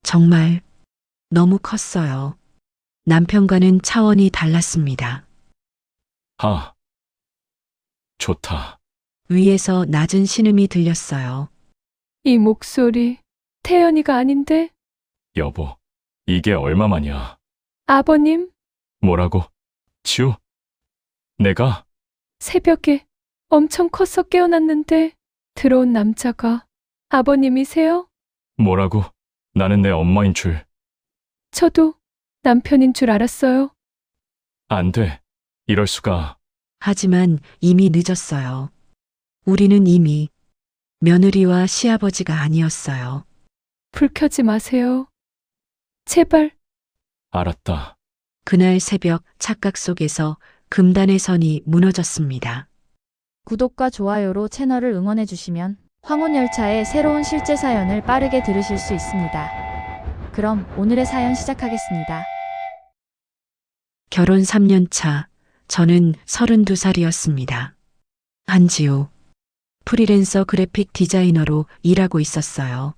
정말 너무 컸어요. 남편과는 차원이 달랐습니다. 아, 좋다. 위에서 낮은 신음이 들렸어요. 이 목소리, 태연이가 아닌데? 여보, 이게 얼마만이야? 아버님, 뭐라고? 지우? 내가? 새벽에 엄청 커서 깨어났는데 들어온 남자가 아버님이세요? 뭐라고? 나는 내 엄마인 줄. 저도 남편인 줄 알았어요. 안 돼. 이럴 수가. 하지만 이미 늦었어요. 우리는 이미 며느리와 시아버지가 아니었어요. 불 켜지 마세요. 제발. 알았다. 그날 새벽 착각 속에서 금단의 선이 무너졌습니다. 구독과 좋아요로 채널을 응원해 주시면 황혼열차의 새로운 실제 사연을 빠르게 들으실 수 있습니다. 그럼 오늘의 사연 시작하겠습니다. 결혼 3년 차, 저는 32살이었습니다. 한지우, 프리랜서 그래픽 디자이너로 일하고 있었어요.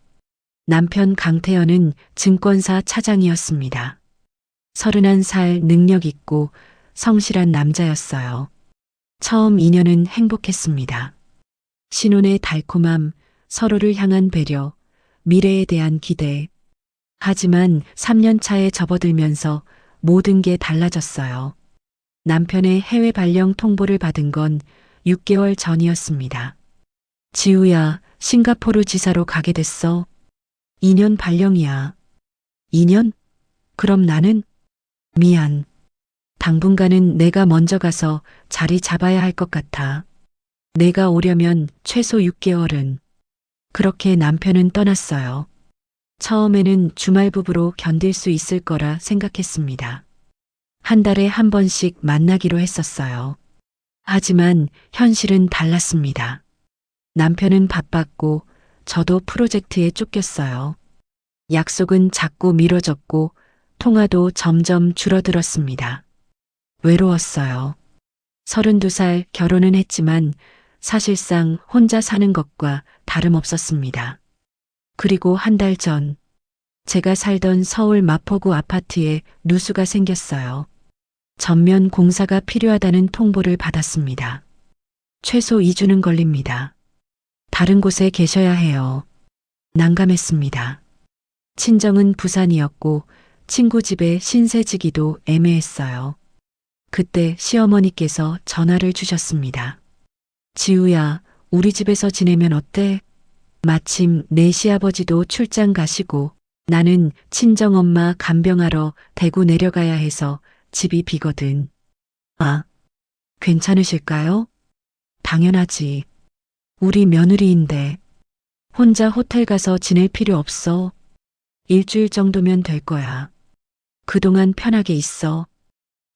남편 강태현은 증권사 차장이었습니다. 31살 능력 있고 성실한 남자였어요. 처음 인연은 행복했습니다. 신혼의 달콤함, 서로를 향한 배려, 미래에 대한 기대. 하지만 3년 차에 접어들면서 모든 게 달라졌어요. 남편의 해외 발령 통보를 받은 건 6개월 전이었습니다. 지우야, 싱가포르 지사로 가게 됐어. 2년 발령이야. 2년? 그럼 나는? 미안. 당분간은 내가 먼저 가서 자리 잡아야 할 것 같아. 내가 오려면 최소 6개월은. 그렇게 남편은 떠났어요. 처음에는 주말 부부로 견딜 수 있을 거라 생각했습니다. 한 달에 한 번씩 만나기로 했었어요. 하지만 현실은 달랐습니다. 남편은 바빴고 저도 프로젝트에 쫓겼어요. 약속은 자꾸 미뤄졌고 통화도 점점 줄어들었습니다. 외로웠어요. 32살 결혼은 했지만 사실상 혼자 사는 것과 다름없었습니다. 그리고 한 달 전, 제가 살던 서울 마포구 아파트에 누수가 생겼어요. 전면 공사가 필요하다는 통보를 받았습니다. 최소 2주는 걸립니다. 다른 곳에 계셔야 해요. 난감했습니다. 친정은 부산이었고 친구 집에 신세지기도 애매했어요. 그때 시어머니께서 전화를 주셨습니다. 지우야, 우리 집에서 지내면 어때? 마침 내 시아버지도 출장 가시고 나는 친정엄마 간병하러 대구 내려가야 해서 집이 비거든. 아, 괜찮으실까요? 당연하지. 우리 며느리인데 혼자 호텔 가서 지낼 필요 없어. 일주일 정도면 될 거야. 그동안 편하게 있어.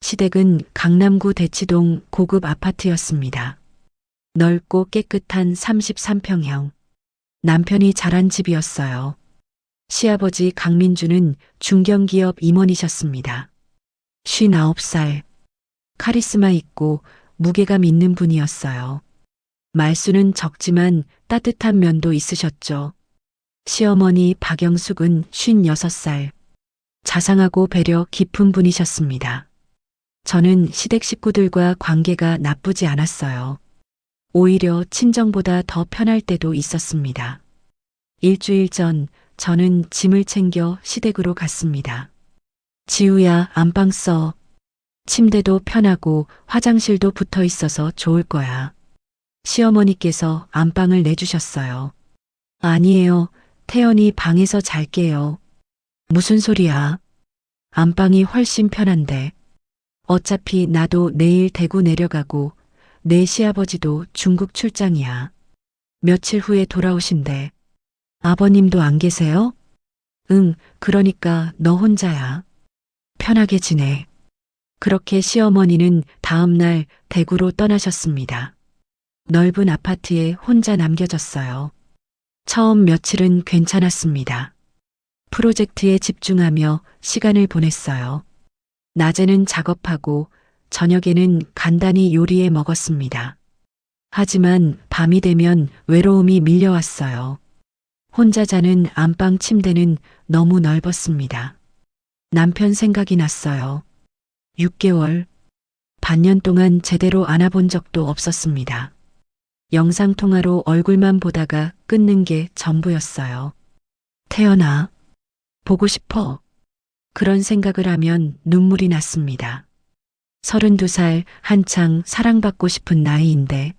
시댁은 강남구 대치동 고급 아파트였습니다. 넓고 깨끗한 33평형. 남편이 자란 집이었어요. 시아버지 강민주는 중견기업 임원이셨습니다. 59살. 카리스마 있고 무게감 있는 분이었어요. 말수는 적지만 따뜻한 면도 있으셨죠. 시어머니 박영숙은 56살. 자상하고 배려 깊은 분이셨습니다. 저는 시댁 식구들과 관계가 나쁘지 않았어요. 오히려 친정보다 더 편할 때도 있었습니다. 일주일 전 저는 짐을 챙겨 시댁으로 갔습니다. 지우야, 안방 써. 침대도 편하고 화장실도 붙어 있어서 좋을 거야. 시어머니께서 안방을 내주셨어요. 아니에요. 태연이 방에서 잘게요. 무슨 소리야? 안방이 훨씬 편한데. 어차피 나도 내일 대구 내려가고 내 시아버지도 중국 출장이야. 며칠 후에 돌아오신대. 아버님도 안 계세요? 응, 그러니까 너 혼자야. 편하게 지내. 그렇게 시어머니는 다음 날 대구로 떠나셨습니다. 넓은 아파트에 혼자 남겨졌어요. 처음 며칠은 괜찮았습니다. 프로젝트에 집중하며 시간을 보냈어요. 낮에는 작업하고 저녁에는 간단히 요리해 먹었습니다. 하지만 밤이 되면 외로움이 밀려왔어요. 혼자 자는 안방 침대는 너무 넓었습니다. 남편 생각이 났어요. 6개월, 반년 동안 제대로 안아본 적도 없었습니다. 영상통화로 얼굴만 보다가 끊는 게 전부였어요. 태연아, 보고 싶어. 그런 생각을 하면 눈물이 났습니다. 32살 한창 사랑받고 싶은 나이인데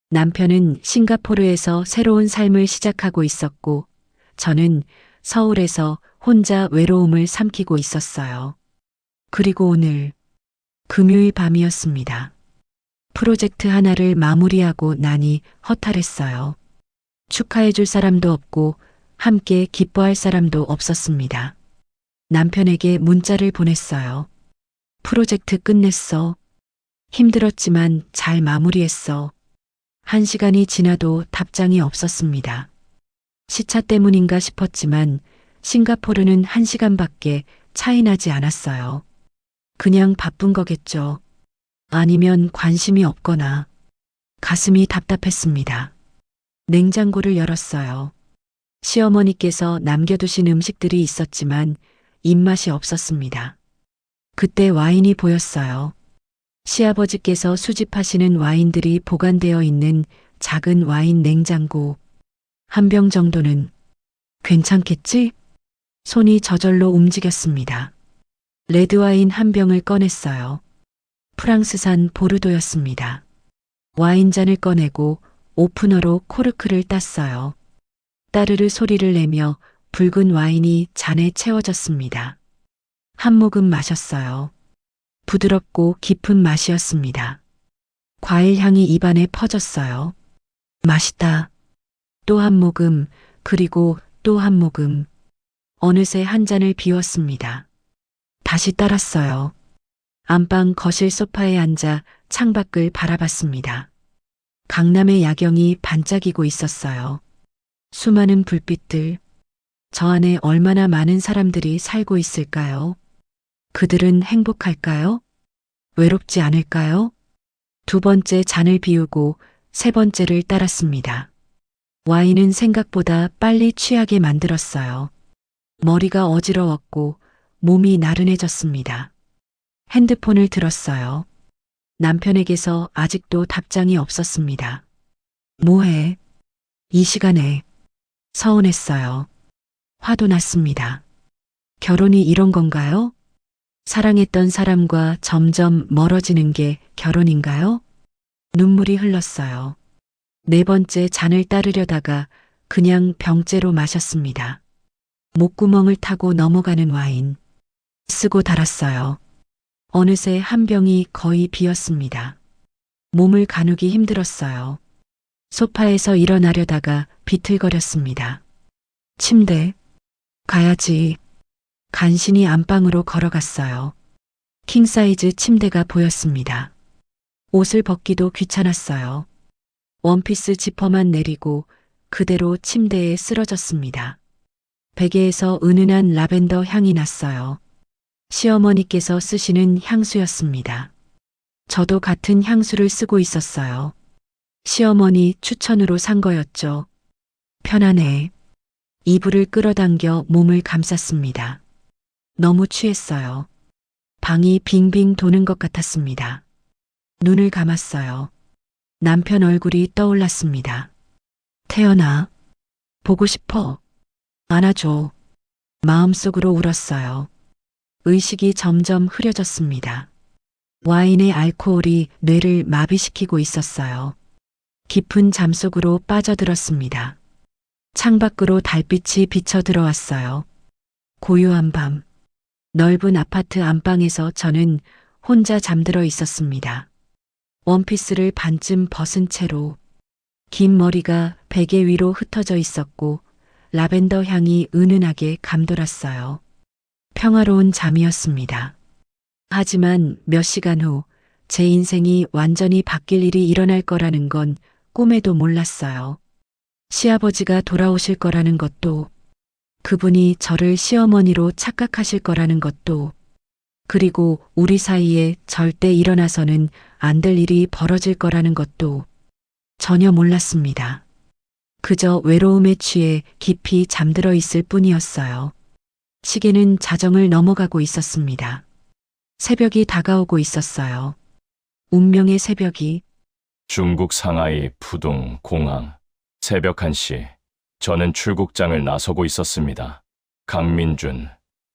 남편은 싱가포르에서 새로운 삶을 시작하고 있었고 저는 서울에서 혼자 외로움을 삼키고 있었어요. 그리고 오늘 금요일 밤이었습니다. 프로젝트 하나를 마무리하고 나니 허탈했어요. 축하해줄 사람도 없고 함께 기뻐할 사람도 없었습니다. 남편에게 문자를 보냈어요. 프로젝트 끝냈어. 힘들었지만 잘 마무리했어. 1시간이 지나도 답장이 없었습니다. 시차 때문인가 싶었지만 싱가포르는 1시간밖에 차이 나지 않았어요. 그냥 바쁜 거겠죠. 아니면 관심이 없거나. 가슴이 답답했습니다. 냉장고를 열었어요. 시어머니께서 남겨두신 음식들이 있었지만 입맛이 없었습니다. 그때 와인이 보였어요. 시아버지께서 수집하시는 와인들이 보관되어 있는 작은 와인 냉장고. 한 병 정도는 괜찮겠지? 손이 저절로 움직였습니다. 레드와인 한 병을 꺼냈어요. 프랑스산 보르도였습니다. 와인잔을 꺼내고 오프너로 코르크를 땄어요. 따르르 소리를 내며 붉은 와인이 잔에 채워졌습니다. 한 모금 마셨어요. 부드럽고 깊은 맛이었습니다. 과일 향이 입안에 퍼졌어요. 맛있다. 또 한 모금, 그리고 또 한 모금. 어느새 한 잔을 비웠습니다. 다시 따랐어요. 안방 거실 소파에 앉아 창밖을 바라봤습니다. 강남의 야경이 반짝이고 있었어요. 수많은 불빛들. 저 안에 얼마나 많은 사람들이 살고 있을까요? 그들은 행복할까요? 외롭지 않을까요? 2번째 잔을 비우고 3번째를 따랐습니다. 와인은 생각보다 빨리 취하게 만들었어요. 머리가 어지러웠고 몸이 나른해졌습니다. 핸드폰을 들었어요. 남편에게서 아직도 답장이 없었습니다. 뭐해? 이 시간에. 서운했어요. 화도 났습니다. 결혼이 이런 건가요? 사랑했던 사람과 점점 멀어지는 게 결혼인가요? 눈물이 흘렀어요. 4번째 잔을 따르려다가 그냥 병째로 마셨습니다. 목구멍을 타고 넘어가는 와인. 쓰고 달았어요. 어느새 한 병이 거의 비었습니다. 몸을 가누기 힘들었어요. 소파에서 일어나려다가 비틀거렸습니다. 침대. 가야지. 간신히 안방으로 걸어갔어요. 킹사이즈 침대가 보였습니다. 옷을 벗기도 귀찮았어요. 원피스 지퍼만 내리고 그대로 침대에 쓰러졌습니다. 베개에서 은은한 라벤더 향이 났어요. 시어머니께서 쓰시는 향수였습니다. 저도 같은 향수를 쓰고 있었어요. 시어머니 추천으로 산 거였죠. 편안해. 이불을 끌어당겨 몸을 감쌌습니다. 너무 취했어요. 방이 빙빙 도는 것 같았습니다. 눈을 감았어요. 남편 얼굴이 떠올랐습니다. 태연아, 보고 싶어. 안아줘. 마음속으로 울었어요. 의식이 점점 흐려졌습니다. 와인의 알코올이 뇌를 마비시키고 있었어요. 깊은 잠속으로 빠져들었습니다. 창밖으로 달빛이 비쳐 들어왔어요. 고요한 밤. 넓은 아파트 안방에서 저는 혼자 잠들어 있었습니다. 원피스를 반쯤 벗은 채로 긴 머리가 베개 위로 흩어져 있었고 라벤더 향이 은은하게 감돌았어요. 평화로운 잠이었습니다. 하지만 몇 시간 후 제 인생이 완전히 바뀔 일이 일어날 거라는 건 꿈에도 몰랐어요. 시아버지가 돌아오실 거라는 것도, 그분이 저를 시어머니로 착각하실 거라는 것도, 그리고 우리 사이에 절대 일어나서는 안 될 일이 벌어질 거라는 것도 전혀 몰랐습니다. 그저 외로움에 취해 깊이 잠들어 있을 뿐이었어요. 시계는 자정을 넘어가고 있었습니다. 새벽이 다가오고 있었어요. 운명의 새벽이. 중국 상하이 푸둥 공항. 새벽 1시. 저는 출국장을 나서고 있었습니다. 강민준,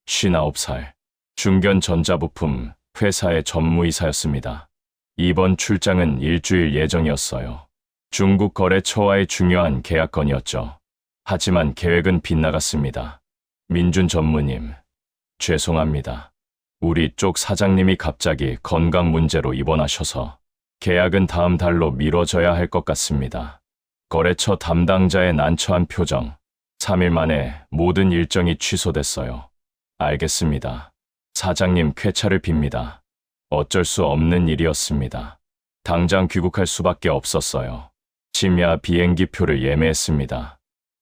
59살. 중견 전자부품 회사의 전무이사였습니다. 이번 출장은 일주일 예정이었어요. 중국 거래처와의 중요한 계약건이었죠. 하지만 계획은 빗나갔습니다. 민준 전무님, 죄송합니다. 우리 쪽 사장님이 갑자기 건강 문제로 입원하셔서 계약은 다음 달로 미뤄져야 할 것 같습니다. 거래처 담당자의 난처한 표정. 3일 만에 모든 일정이 취소됐어요. 알겠습니다. 사장님 쾌차를 빕니다. 어쩔 수 없는 일이었습니다. 당장 귀국할 수밖에 없었어요. 심야 비행기표를 예매했습니다.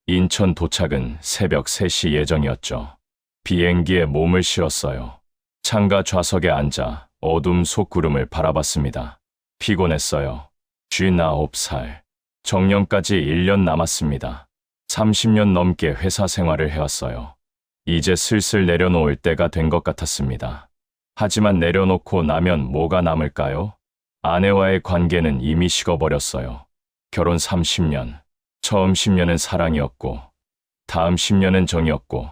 인천 도착은 새벽 3시 예정이었죠. 비행기에 몸을 실었어요. 창가 좌석에 앉아 어둠 속 구름을 바라봤습니다. 피곤했어요. 59살. 정년까지 1년 남았습니다. 30년 넘게 회사 생활을 해왔어요. 이제 슬슬 내려놓을 때가 된 것 같았습니다. 하지만 내려놓고 나면 뭐가 남을까요? 아내와의 관계는 이미 식어버렸어요. 결혼 30년, 처음 10년은 사랑이었고, 다음 10년은 정이었고,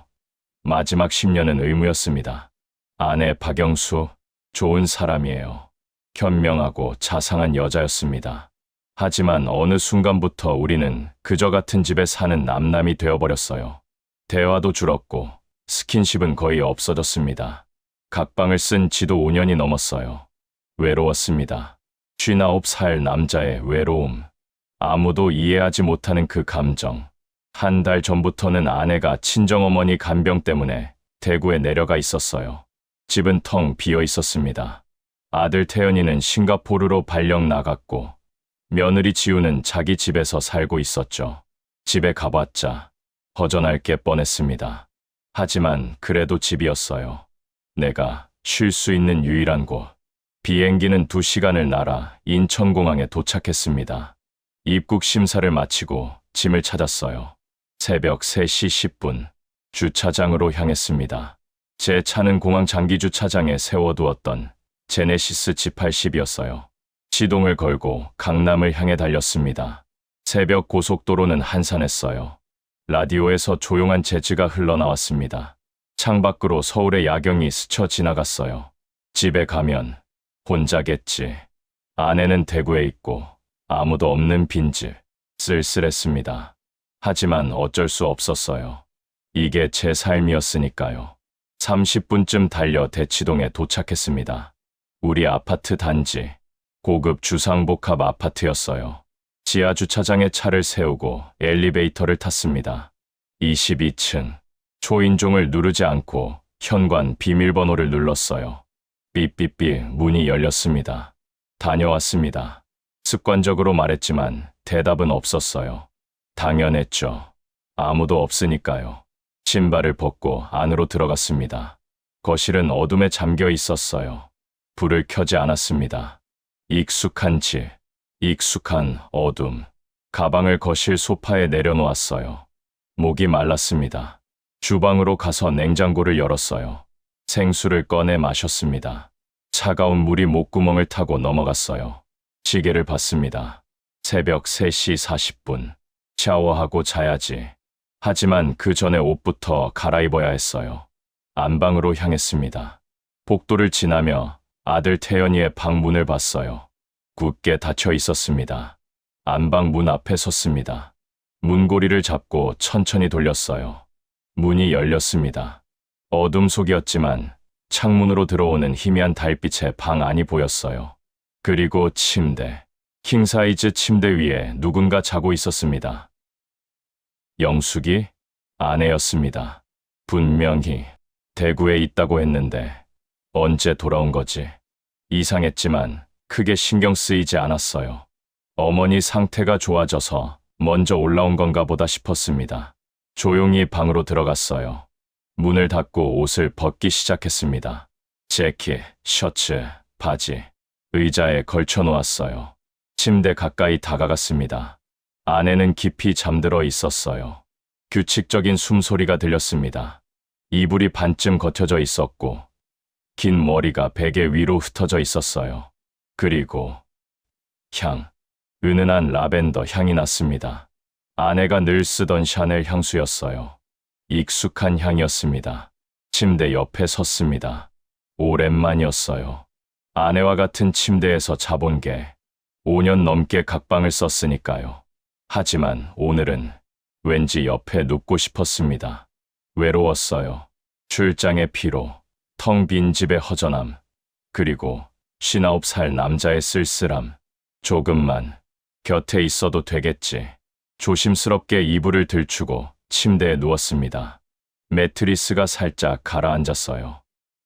마지막 10년은 의무였습니다. 아내 박영수, 좋은 사람이에요. 현명하고 자상한 여자였습니다. 하지만 어느 순간부터 우리는 그저 같은 집에 사는 남남이 되어버렸어요. 대화도 줄었고 스킨십은 거의 없어졌습니다. 각방을 쓴 지도 5년이 넘었어요. 외로웠습니다. 59살 남자의 외로움. 아무도 이해하지 못하는 그 감정. 한 달 전부터는 아내가 친정어머니 간병 때문에 대구에 내려가 있었어요. 집은 텅 비어 있었습니다. 아들 태연이는 싱가포르로 발령 나갔고 며느리 지우는 자기 집에서 살고 있었죠. 집에 가봤자 허전할 게 뻔했습니다. 하지만 그래도 집이었어요. 내가 쉴 수 있는 유일한 곳. 비행기는 2시간을 날아 인천공항에 도착했습니다. 입국 심사를 마치고 짐을 찾았어요. 새벽 3시 10분 주차장으로 향했습니다. 제 차는 공항 장기 주차장에 세워두었던 제네시스 G80이었어요. 시동을 걸고 강남을 향해 달렸습니다. 새벽 고속도로는 한산했어요. 라디오에서 조용한 재즈가 흘러나왔습니다. 창밖으로 서울의 야경이 스쳐 지나갔어요. 집에 가면 혼자겠지. 아내는 대구에 있고 아무도 없는 빈집. 쓸쓸했습니다. 하지만 어쩔 수 없었어요. 이게 제 삶이었으니까요. 30분쯤 달려 대치동에 도착했습니다. 우리 아파트 단지. 고급 주상복합 아파트였어요. 지하 주차장에 차를 세우고 엘리베이터를 탔습니다. 22층. 초인종을 누르지 않고 현관 비밀번호를 눌렀어요. 삐삐삐 문이 열렸습니다. 다녀왔습니다. 습관적으로 말했지만 대답은 없었어요. 당연했죠. 아무도 없으니까요. 신발을 벗고 안으로 들어갔습니다. 거실은 어둠에 잠겨 있었어요. 불을 켜지 않았습니다. 익숙한 집, 익숙한 어둠. 가방을 거실 소파에 내려놓았어요. 목이 말랐습니다. 주방으로 가서 냉장고를 열었어요. 생수를 꺼내 마셨습니다. 차가운 물이 목구멍을 타고 넘어갔어요. 시계를 봤습니다. 새벽 3시 40분. 샤워하고 자야지. 하지만 그 전에 옷부터 갈아입어야 했어요. 안방으로 향했습니다. 복도를 지나며 아들 태연이의 방 문을 봤어요. 굳게 닫혀 있었습니다. 안방 문 앞에 섰습니다. 문고리를 잡고 천천히 돌렸어요. 문이 열렸습니다. 어둠 속이었지만 창문으로 들어오는 희미한 달빛에 방 안이 보였어요. 그리고 침대. 킹사이즈 침대 위에 누군가 자고 있었습니다. 영숙이? 아내였습니다. 분명히 대구에 있다고 했는데 언제 돌아온 거지? 이상했지만 크게 신경 쓰이지 않았어요. 어머니 상태가 좋아져서 먼저 올라온 건가 보다 싶었습니다. 조용히 방으로 들어갔어요. 문을 닫고 옷을 벗기 시작했습니다. 재킷, 셔츠, 바지, 의자에 걸쳐 놓았어요. 침대 가까이 다가갔습니다. 아내는 깊이 잠들어 있었어요. 규칙적인 숨소리가 들렸습니다. 이불이 반쯤 걷혀져 있었고 긴 머리가 베개 위로 흩어져 있었어요. 그리고 은은한 라벤더 향이 났습니다. 아내가 늘 쓰던 샤넬 향수였어요. 익숙한 향이었습니다. 침대 옆에 섰습니다. 오랜만이었어요. 아내와 같은 침대에서 자본 게 5년 넘게 각방을 썼으니까요. 하지만 오늘은 왠지 옆에 눕고 싶었습니다. 외로웠어요. 출장의 피로, 텅 빈 집의 허전함, 그리고 59살 남자의 쓸쓸함. 조금만 곁에 있어도 되겠지. 조심스럽게 이불을 들추고 침대에 누웠습니다. 매트리스가 살짝 가라앉았어요.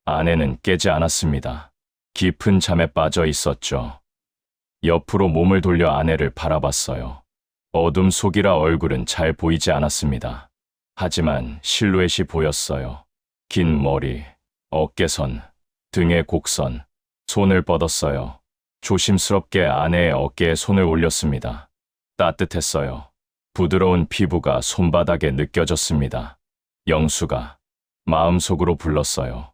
아내는 깨지 않았습니다. 깊은 잠에 빠져 있었죠. 옆으로 몸을 돌려 아내를 바라봤어요. 어둠 속이라 얼굴은 잘 보이지 않았습니다. 하지만 실루엣이 보였어요. 긴 머리, 어깨선, 등의 곡선, 손을 뻗었어요. 조심스럽게 아내의 어깨에 손을 올렸습니다. 따뜻했어요. 부드러운 피부가 손바닥에 느껴졌습니다. 영수가 마음속으로 불렀어요.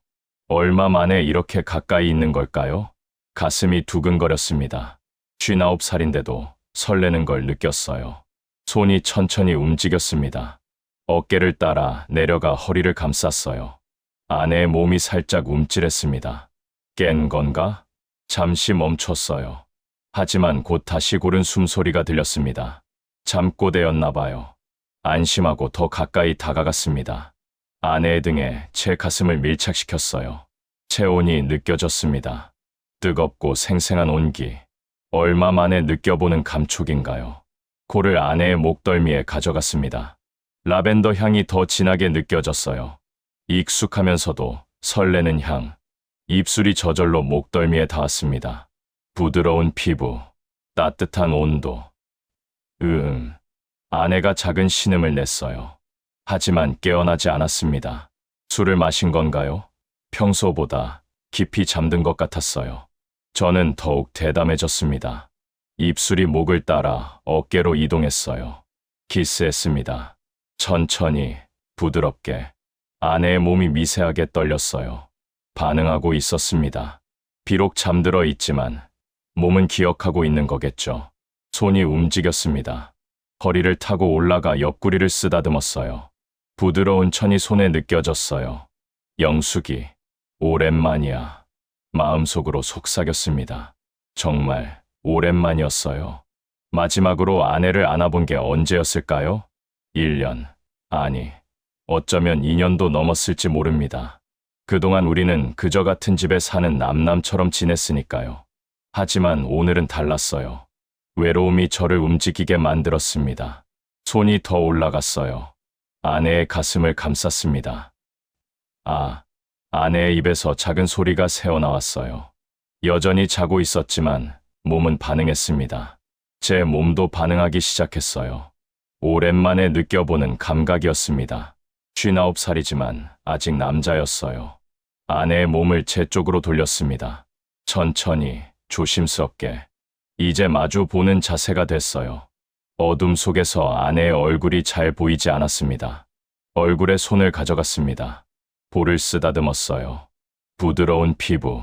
얼마 만에 이렇게 가까이 있는 걸까요? 가슴이 두근거렸습니다. 59살인데도 설레는 걸 느꼈어요. 손이 천천히 움직였습니다. 어깨를 따라 내려가 허리를 감쌌어요. 아내의 몸이 살짝 움찔했습니다. 깬 건가? 잠시 멈췄어요. 하지만 곧 다시 고른 숨소리가 들렸습니다. 잠꼬대였나 봐요. 안심하고 더 가까이 다가갔습니다. 아내의 등에 제 가슴을 밀착시켰어요. 체온이 느껴졌습니다. 뜨겁고 생생한 온기. 얼마 만에 느껴보는 감촉인가요? 코를 아내의 목덜미에 가져갔습니다. 라벤더 향이 더 진하게 느껴졌어요. 익숙하면서도 설레는 향. 입술이 저절로 목덜미에 닿았습니다. 부드러운 피부, 따뜻한 온도. 아내가 작은 신음을 냈어요. 하지만 깨어나지 않았습니다. 술을 마신 건가요? 평소보다 깊이 잠든 것 같았어요. 저는 더욱 대담해졌습니다. 입술이 목을 따라 어깨로 이동했어요. 키스했습니다. 천천히, 부드럽게. 아내의 몸이 미세하게 떨렸어요. 반응하고 있었습니다. 비록 잠들어 있지만 몸은 기억하고 있는 거겠죠. 손이 움직였습니다. 허리를 타고 올라가 옆구리를 쓰다듬었어요. 부드러운 천이 손에 느껴졌어요. 영숙이, 오랜만이야. 마음속으로 속삭였습니다. 정말 오랜만이었어요. 마지막으로 아내를 안아본 게 언제였을까요? 1년, 아니, 어쩌면 2년도 넘었을지 모릅니다. 그동안 우리는 그저 같은 집에 사는 남남처럼 지냈으니까요. 하지만 오늘은 달랐어요. 외로움이 저를 움직이게 만들었습니다. 손이 더 올라갔어요. 아내의 가슴을 감쌌습니다. 아내의 입에서 작은 소리가 새어나왔어요. 여전히 자고 있었지만 몸은 반응했습니다. 제 몸도 반응하기 시작했어요. 오랜만에 느껴보는 감각이었습니다. 59살이지만 아직 남자였어요. 아내의 몸을 제 쪽으로 돌렸습니다. 천천히, 조심스럽게. 이제 마주 보는 자세가 됐어요. 어둠 속에서 아내의 얼굴이 잘 보이지 않았습니다. 얼굴에 손을 가져갔습니다. 볼을 쓰다듬었어요. 부드러운 피부,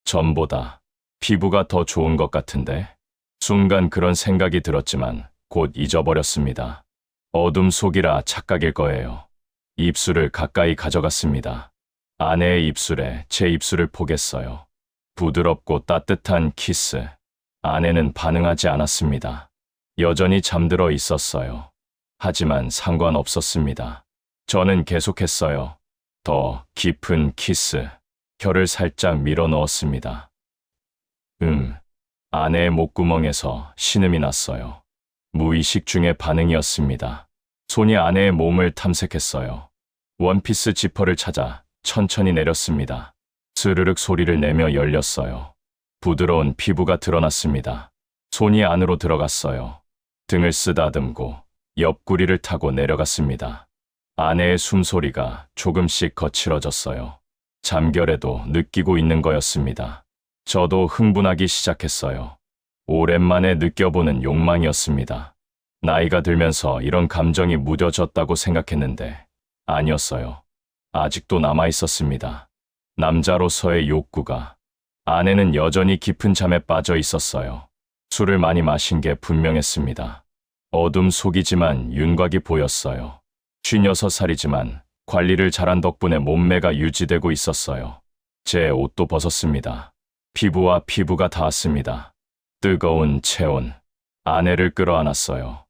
전보다 피부가 더 좋은 것 같은데? 순간 그런 생각이 들었지만 곧 잊어버렸습니다. 어둠 속이라 착각일 거예요. 입술을 가까이 가져갔습니다. 아내의 입술에 제 입술을 포겠어요. 부드럽고 따뜻한 키스. 아내는 반응하지 않았습니다. 여전히 잠들어 있었어요. 하지만 상관없었습니다. 저는 계속했어요. 더 깊은 키스. 혀를 살짝 밀어 넣었습니다. 아내의 목구멍에서 신음이 났어요. 무의식 중의 반응이었습니다. 손이 아내의 몸을 탐색했어요. 원피스 지퍼를 찾아 천천히 내렸습니다. 스르륵 소리를 내며 열렸어요. 부드러운 피부가 드러났습니다. 손이 안으로 들어갔어요. 등을 쓰다듬고 옆구리를 타고 내려갔습니다. 아내의 숨소리가 조금씩 거칠어졌어요. 잠결에도 느끼고 있는 거였습니다. 저도 흥분하기 시작했어요. 오랜만에 느껴보는 욕망이었습니다. 나이가 들면서 이런 감정이 무뎌졌다고 생각했는데 아니었어요. 아직도 남아 있었습니다. 남자로서의 욕구가. 아내는 여전히 깊은 잠에 빠져 있었어요. 술을 많이 마신 게 분명했습니다. 어둠 속이지만 윤곽이 보였어요. 56살이지만 관리를 잘한 덕분에 몸매가 유지되고 있었어요. 제 옷도 벗었습니다. 피부와 피부가 닿았습니다. 뜨거운 체온. 아내를 끌어안았어요.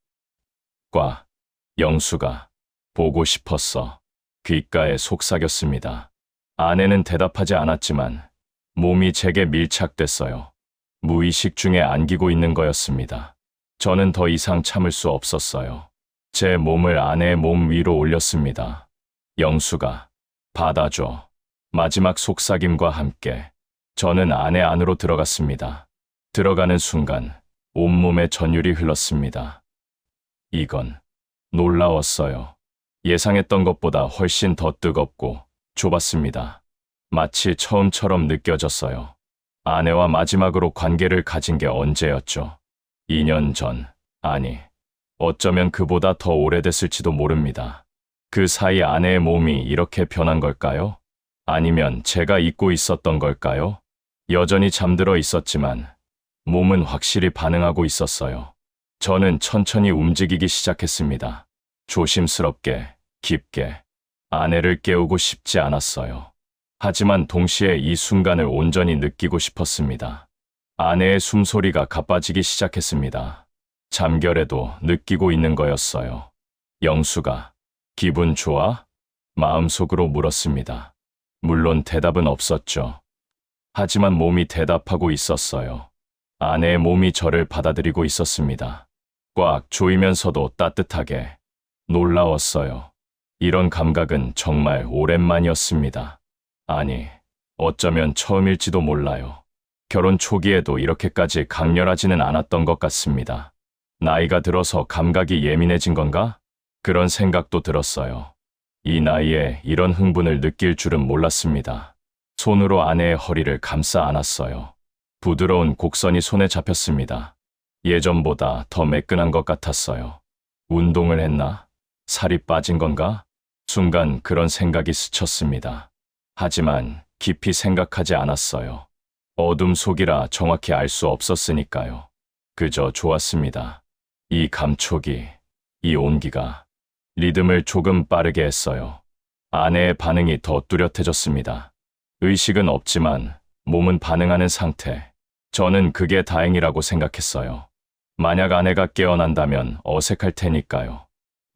영수가 보고 싶었어. 귓가에 속삭였습니다. 아내는 대답하지 않았지만 몸이 제게 밀착됐어요. 무의식 중에 안기고 있는 거였습니다. 저는 더 이상 참을 수 없었어요. 제 몸을 아내의 몸 위로 올렸습니다. 영수가 받아줘. 마지막 속삭임과 함께 저는 아내 안으로 들어갔습니다. 들어가는 순간 온몸에 전율이 흘렀습니다. 이건 놀라웠어요. 예상했던 것보다 훨씬 더 뜨겁고 좁았습니다. 마치 처음처럼 느껴졌어요. 아내와 마지막으로 관계를 가진 게 언제였죠? 2년 전, 아니, 어쩌면 그보다 더 오래됐을지도 모릅니다. 그 사이 아내의 몸이 이렇게 변한 걸까요? 아니면 제가 잊고 있었던 걸까요? 여전히 잠들어 있었지만 몸은 확실히 반응하고 있었어요. 저는 천천히 움직이기 시작했습니다. 조심스럽게, 깊게. 아내를 깨우고 싶지 않았어요. 하지만 동시에 이 순간을 온전히 느끼고 싶었습니다. 아내의 숨소리가 가빠지기 시작했습니다. 잠결에도 느끼고 있는 거였어요. 영수가 기분 좋아? 마음속으로 물었습니다. 물론 대답은 없었죠. 하지만 몸이 대답하고 있었어요. 아내의 몸이 저를 받아들이고 있었습니다. 꽉 조이면서도 따뜻하게. 놀라웠어요. 이런 감각은 정말 오랜만이었습니다. 아니, 어쩌면 처음일지도 몰라요. 결혼 초기에도 이렇게까지 강렬하지는 않았던 것 같습니다. 나이가 들어서 감각이 예민해진 건가? 그런 생각도 들었어요. 이 나이에 이런 흥분을 느낄 줄은 몰랐습니다. 손으로 아내의 허리를 감싸 안았어요. 부드러운 곡선이 손에 잡혔습니다. 예전보다 더 매끈한 것 같았어요. 운동을 했나? 살이 빠진 건가? 순간 그런 생각이 스쳤습니다. 하지만 깊이 생각하지 않았어요. 어둠 속이라 정확히 알 수 없었으니까요. 그저 좋았습니다. 이 감촉이, 이 온기가 리듬을 조금 빠르게 했어요. 아내의 반응이 더 뚜렷해졌습니다. 의식은 없지만 몸은 반응하는 상태. 저는 그게 다행이라고 생각했어요. 만약 아내가 깨어난다면 어색할 테니까요.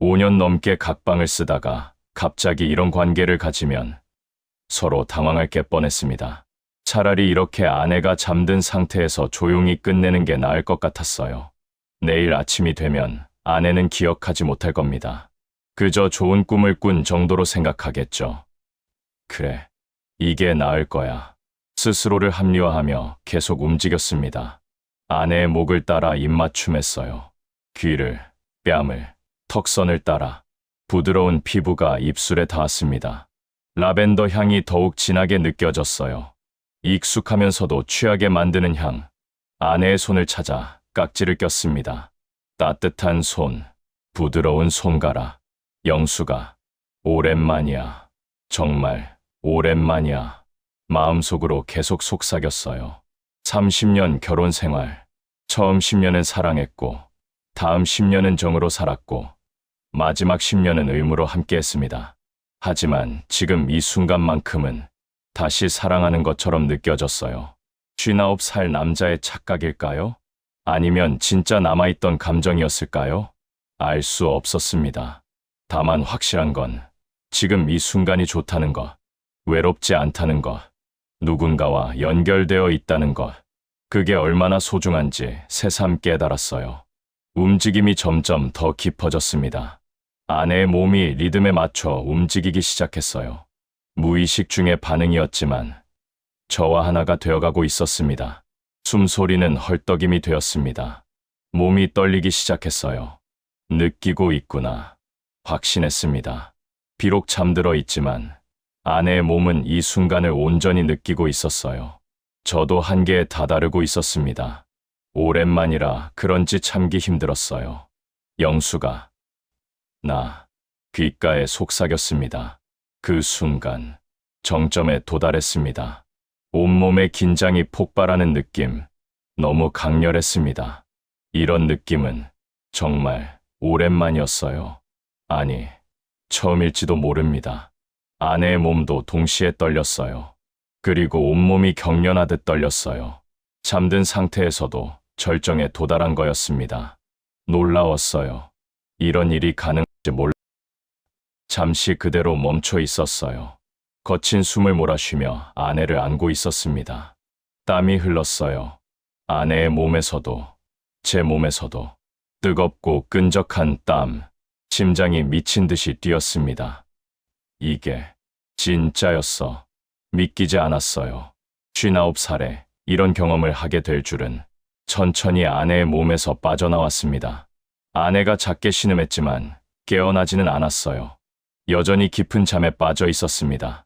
5년 넘게 각방을 쓰다가 갑자기 이런 관계를 가지면 서로 당황할 게 뻔했습니다. 차라리 이렇게 아내가 잠든 상태에서 조용히 끝내는 게 나을 것 같았어요. 내일 아침이 되면 아내는 기억하지 못할 겁니다. 그저 좋은 꿈을 꾼 정도로 생각하겠죠. 그래, 이게 나을 거야. 스스로를 합리화하며 계속 움직였습니다. 아내의 목을 따라 입맞춤했어요. 귀를, 뺨을, 턱선을 따라 부드러운 피부가 입술에 닿았습니다. 라벤더 향이 더욱 진하게 느껴졌어요. 익숙하면서도 취하게 만드는 향. 아내의 손을 찾아 깍지를 꼈습니다. 따뜻한 손, 부드러운 손가락. 영수가 오랜만이야. 정말 오랜만이야. 마음속으로 계속 속삭였어요. 30년 결혼 생활. 처음 10년은 사랑했고, 다음 10년은 정으로 살았고, 마지막 10년은 의무로 함께했습니다. 하지만 지금 이 순간만큼은 다시 사랑하는 것처럼 느껴졌어요. 59살 남자의 착각일까요? 아니면 진짜 남아있던 감정이었을까요? 알 수 없었습니다. 다만 확실한 건 지금 이 순간이 좋다는 것, 외롭지 않다는 것, 누군가와 연결되어 있다는 것, 그게 얼마나 소중한지 새삼 깨달았어요. 움직임이 점점 더 깊어졌습니다. 아내의 몸이 리듬에 맞춰 움직이기 시작했어요. 무의식 중의 반응이었지만 저와 하나가 되어가고 있었습니다. 숨소리는 헐떡임이 되었습니다. 몸이 떨리기 시작했어요. 느끼고 있구나. 확신했습니다. 비록 잠들어 있지만 아내의 몸은 이 순간을 온전히 느끼고 있었어요. 저도 한계에 다다르고 있었습니다. 오랜만이라 그런지 참기 힘들었어요. 영수가 나 귓가에 속삭였습니다. 그 순간 정점에 도달했습니다. 온몸의 긴장이 폭발하는 느낌, 너무 강렬했습니다. 이런 느낌은 정말 오랜만이었어요. 아니, 처음일지도 모릅니다. 아내의 몸도 동시에 떨렸어요. 그리고 온몸이 경련하듯 떨렸어요. 잠든 상태에서도 절정에 도달한 거였습니다. 놀라웠어요. 이런 일이 가능할지 몰라. 잠시 그대로 멈춰 있었어요. 거친 숨을 몰아쉬며 아내를 안고 있었습니다. 땀이 흘렀어요. 아내의 몸에서도 제 몸에서도 뜨겁고 끈적한 땀, 심장이 미친 듯이 뛰었습니다. 이게 진짜였어. 믿기지 않았어요. 59살에 이런 경험을 하게 될 줄은. 천천히 아내의 몸에서 빠져나왔습니다. 아내가 작게 신음했지만 깨어나지는 않았어요. 여전히 깊은 잠에 빠져 있었습니다.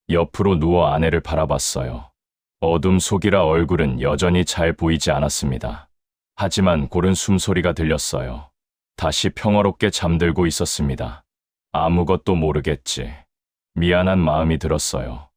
옆으로 누워 아내를 바라봤어요. 어둠 속이라 얼굴은 여전히 잘 보이지 않았습니다. 하지만 고른 숨소리가 들렸어요. 다시 평화롭게 잠들고 있었습니다. 아무것도 모르겠지. 미안한 마음이 들었어요.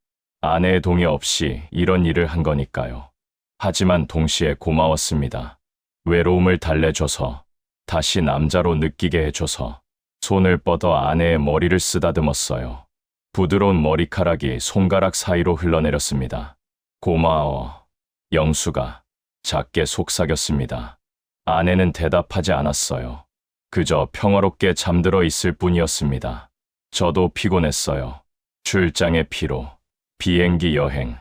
아내의 동의 없이 이런 일을 한 거니까요. 하지만 동시에 고마웠습니다. 외로움을 달래줘서, 다시 남자로 느끼게 해줘서. 손을 뻗어 아내의 머리를 쓰다듬었어요. 부드러운 머리카락이 손가락 사이로 흘러내렸습니다. 고마워, 영수가 작게 속삭였습니다. 아내는 대답하지 않았어요. 그저 평화롭게 잠들어 있을 뿐이었습니다. 저도 피곤했어요. 출장의 피로, 비행기 여행,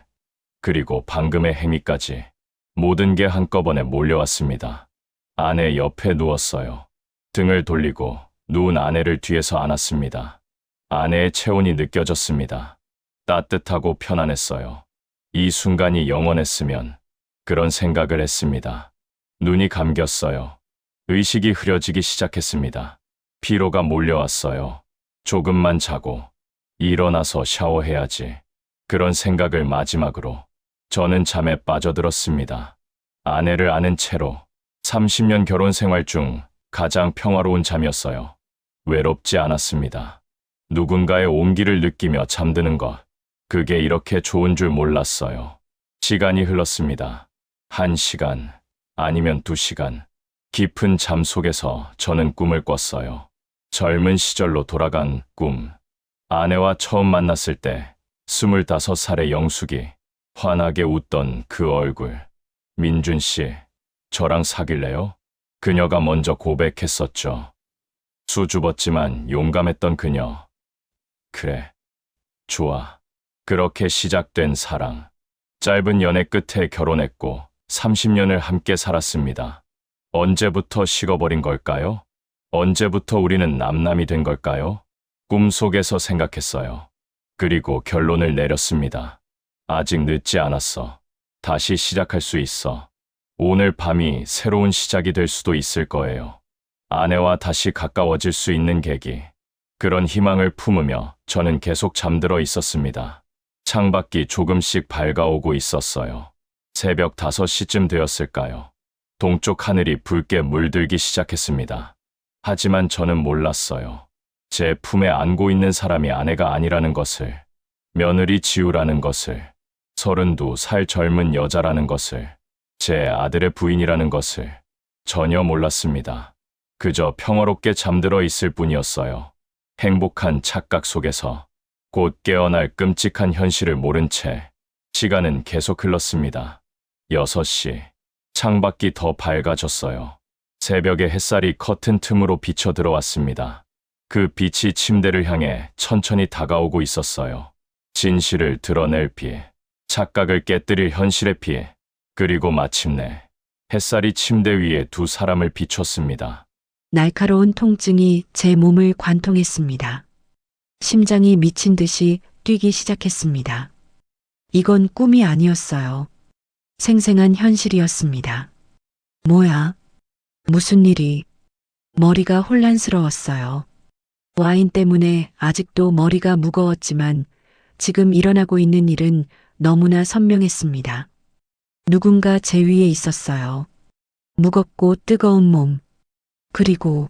그리고 방금의 행위까지 모든 게 한꺼번에 몰려왔습니다. 아내 옆에 누웠어요. 등을 돌리고 누운 아내를 뒤에서 안았습니다. 아내의 체온이 느껴졌습니다. 따뜻하고 편안했어요. 이 순간이 영원했으면, 그런 생각을 했습니다. 눈이 감겼어요. 의식이 흐려지기 시작했습니다. 피로가 몰려왔어요. 조금만 자고 일어나서 샤워해야지. 그런 생각을 마지막으로 저는 잠에 빠져들었습니다. 아내를 안은 채로 30년 결혼 생활 중 가장 평화로운 잠이었어요. 외롭지 않았습니다. 누군가의 온기를 느끼며 잠드는 것, 그게 이렇게 좋은 줄 몰랐어요. 시간이 흘렀습니다. 1시간, 아니면 2시간. 깊은 잠 속에서 저는 꿈을 꿨어요. 젊은 시절로 돌아간 꿈. 아내와 처음 만났을 때 25살의 영숙이 환하게 웃던 그 얼굴. 민준 씨, 저랑 사귈래요? 그녀가 먼저 고백했었죠. 수줍었지만 용감했던 그녀. 그래, 좋아. 그렇게 시작된 사랑. 짧은 연애 끝에 결혼했고 30년을 함께 살았습니다. 언제부터 식어버린 걸까요? 언제부터 우리는 남남이 된 걸까요? 꿈속에서 생각했어요. 그리고 결론을 내렸습니다. 아직 늦지 않았어. 다시 시작할 수 있어. 오늘 밤이 새로운 시작이 될 수도 있을 거예요. 아내와 다시 가까워질 수 있는 계기. 그런 희망을 품으며 저는 계속 잠들어 있었습니다. 창밖이 조금씩 밝아오고 있었어요. 새벽 5시쯤 되었을까요? 동쪽 하늘이 붉게 물들기 시작했습니다. 하지만 저는 몰랐어요. 제 품에 안고 있는 사람이 아내가 아니라는 것을, 며느리 지우라는 것을, 32살 젊은 여자라는 것을, 제 아들의 부인이라는 것을 전혀 몰랐습니다. 그저 평화롭게 잠들어 있을 뿐이었어요. 행복한 착각 속에서 곧 깨어날 끔찍한 현실을 모른 채 시간은 계속 흘렀습니다. 6시, 창밖이 더 밝아졌어요. 새벽의 햇살이 커튼 틈으로 비쳐 들어왔습니다. 그 빛이 침대를 향해 천천히 다가오고 있었어요. 진실을 드러낼 비, 착각을 깨뜨릴 현실의 비, 그리고 마침내 햇살이 침대 위에 두 사람을 비췄습니다. 날카로운 통증이 제 몸을 관통했습니다. 심장이 미친 듯이 뛰기 시작했습니다. 이건 꿈이 아니었어요. 생생한 현실이었습니다. 뭐야? 무슨 일이? 머리가 혼란스러웠어요. 와인 때문에 아직도 머리가 무거웠지만 지금 일어나고 있는 일은 너무나 선명했습니다. 누군가 제 위에 있었어요. 무겁고 뜨거운 몸. 그리고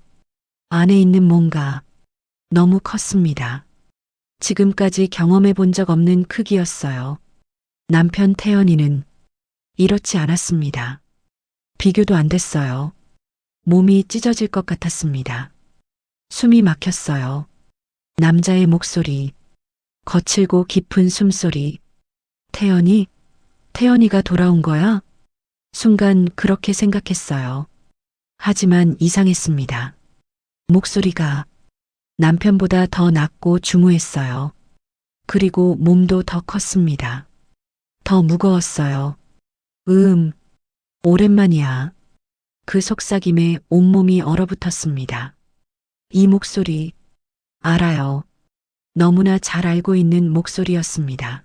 안에 있는 뭔가 너무 컸습니다. 지금까지 경험해 본 적 없는 크기였어요. 남편 태연이는 이렇지 않았습니다. 비교도 안 됐어요. 몸이 찢어질 것 같았습니다. 숨이 막혔어요. 남자의 목소리, 거칠고 깊은 숨소리. 태연이가 돌아온 거야? 순간 그렇게 생각했어요. 하지만 이상했습니다. 목소리가 남편보다 더 낮고 중후했어요. 그리고 몸도 더 컸습니다. 더 무거웠어요. 오랜만이야. 그 속삭임에 온몸이 얼어붙었습니다. 이 목소리, 알아요. 너무나 잘 알고 있는 목소리였습니다.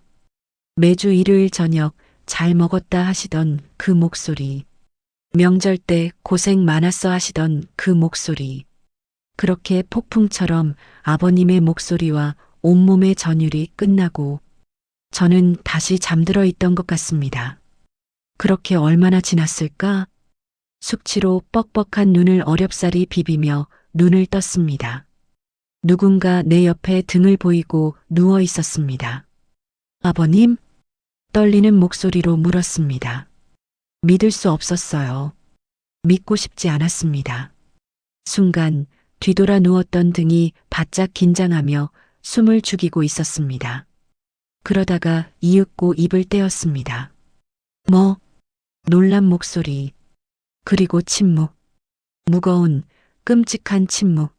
매주 일요일 저녁 잘 먹었다 하시던 그 목소리. 명절 때 고생 많았어 하시던 그 목소리. 그렇게 폭풍처럼 아버님의 목소리와 온몸의 전율이 끝나고 저는 다시 잠들어 있던 것 같습니다. 그렇게 얼마나 지났을까? 숙취로 뻑뻑한 눈을 어렵사리 비비며 눈을 떴습니다. 누군가 내 옆에 등을 보이고 누워 있었습니다. 아버님? 떨리는 목소리로 물었습니다. 믿을 수 없었어요. 믿고 싶지 않았습니다. 순간 뒤돌아 누웠던 등이 바짝 긴장하며 숨을 죽이고 있었습니다. 그러다가 이윽고 입을 떼었습니다. 놀란 목소리. 그리고 침묵. 무거운, 끔찍한 침묵.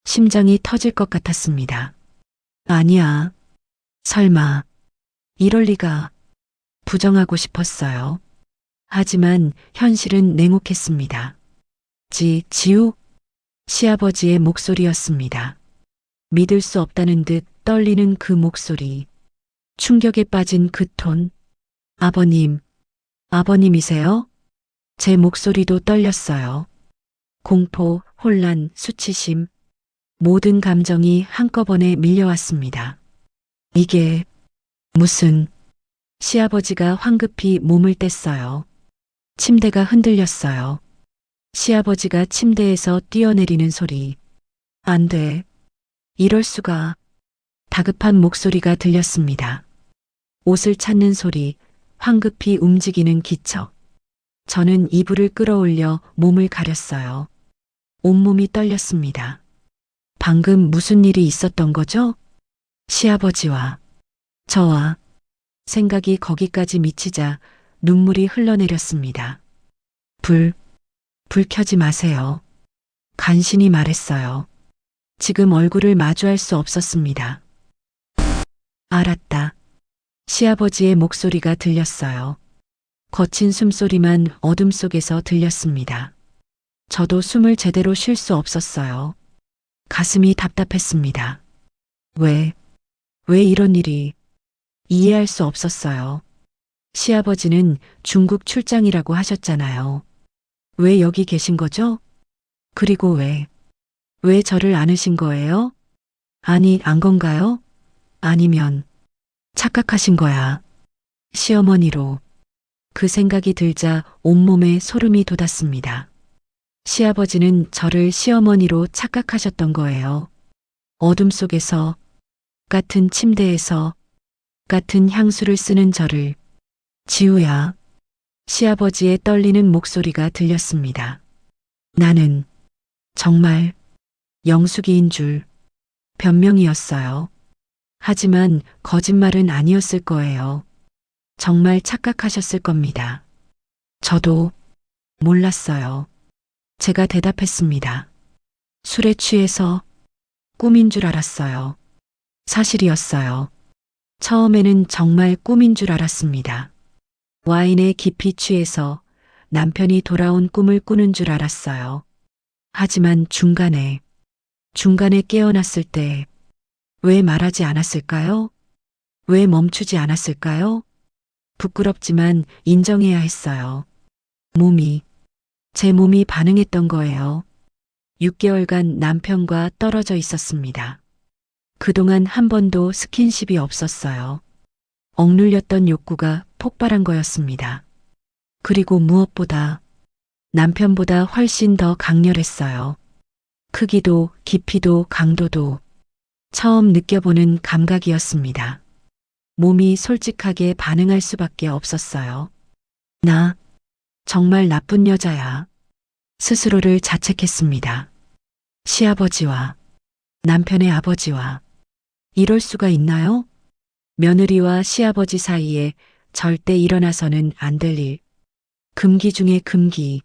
심장이 터질 것 같았습니다. 아니야. 설마. 이럴 리가. 부정하고 싶었어요. 하지만 현실은 냉혹했습니다. 지우? 시아버지의 목소리였습니다. 믿을 수 없다는 듯 떨리는 그 목소리. 충격에 빠진 그 톤. 아버님이세요? 제 목소리도 떨렸어요. 공포, 혼란, 수치심. 모든 감정이 한꺼번에 밀려왔습니다. 이게 무슨... 시아버지가 황급히 몸을 뗐어요. 침대가 흔들렸어요. 시아버지가 침대에서 뛰어내리는 소리. 안 돼. 이럴 수가. 다급한 목소리가 들렸습니다. 옷을 찾는 소리, 황급히 움직이는 기척. 저는 이불을 끌어올려 몸을 가렸어요. 온몸이 떨렸습니다. 방금 무슨 일이 있었던 거죠? 시아버지와 저와 생각이 거기까지 미치자 눈물이 흘러내렸습니다. 불 켜지 마세요. 간신히 말했어요. 지금 얼굴을 마주할 수 없었습니다. 알았다. 시아버지의 목소리가 들렸어요. 거친 숨소리만 어둠 속에서 들렸습니다. 저도 숨을 제대로 쉴 수 없었어요. 가슴이 답답했습니다. 왜 이런 일이... 이해할 수 없었어요. 시아버지는 중국 출장이라고 하셨잖아요. 왜 여기 계신 거죠? 그리고 왜 저를 안으신 거예요? 아니, 안 건가요? 아니면 착각하신 거야. 시어머니로. 그 생각이 들자 온몸에 소름이 돋았습니다. 시아버지는 저를 시어머니로 착각하셨던 거예요. 어둠 속에서, 같은 침대에서, 같은 향수를 쓰는 저를. 지우야. 시아버지의 떨리는 목소리가 들렸습니다. 나는 정말 영숙이인 줄. 변명이었어요. 하지만 거짓말은 아니었을 거예요. 정말 착각하셨을 겁니다. 저도 몰랐어요. 제가 대답했습니다. 술에 취해서 꿈인 줄 알았어요. 사실이었어요. 처음에는 정말 꿈인 줄 알았습니다. 와인에 깊이 취해서 남편이 돌아온 꿈을 꾸는 줄 알았어요. 하지만 중간에 깨어났을 때 왜 말하지 않았을까요? 왜 멈추지 않았을까요? 부끄럽지만 인정해야 했어요. 제 몸이 반응했던 거예요. 6개월간 남편과 떨어져 있었습니다. 그동안 한 번도 스킨십이 없었어요. 억눌렸던 욕구가 폭발한 거였습니다. 그리고 무엇보다 남편보다 훨씬 더 강렬했어요. 크기도 깊이도 강도도 처음 느껴보는 감각이었습니다. 몸이 솔직하게 반응할 수밖에 없었어요. 나 정말 나쁜 여자야. 스스로를 자책했습니다. 시아버지와 남편의 아버지와 이럴 수가 있나요? 며느리와 시아버지 사이에 절대 일어나서는 안 될 일. 금기 중에 금기.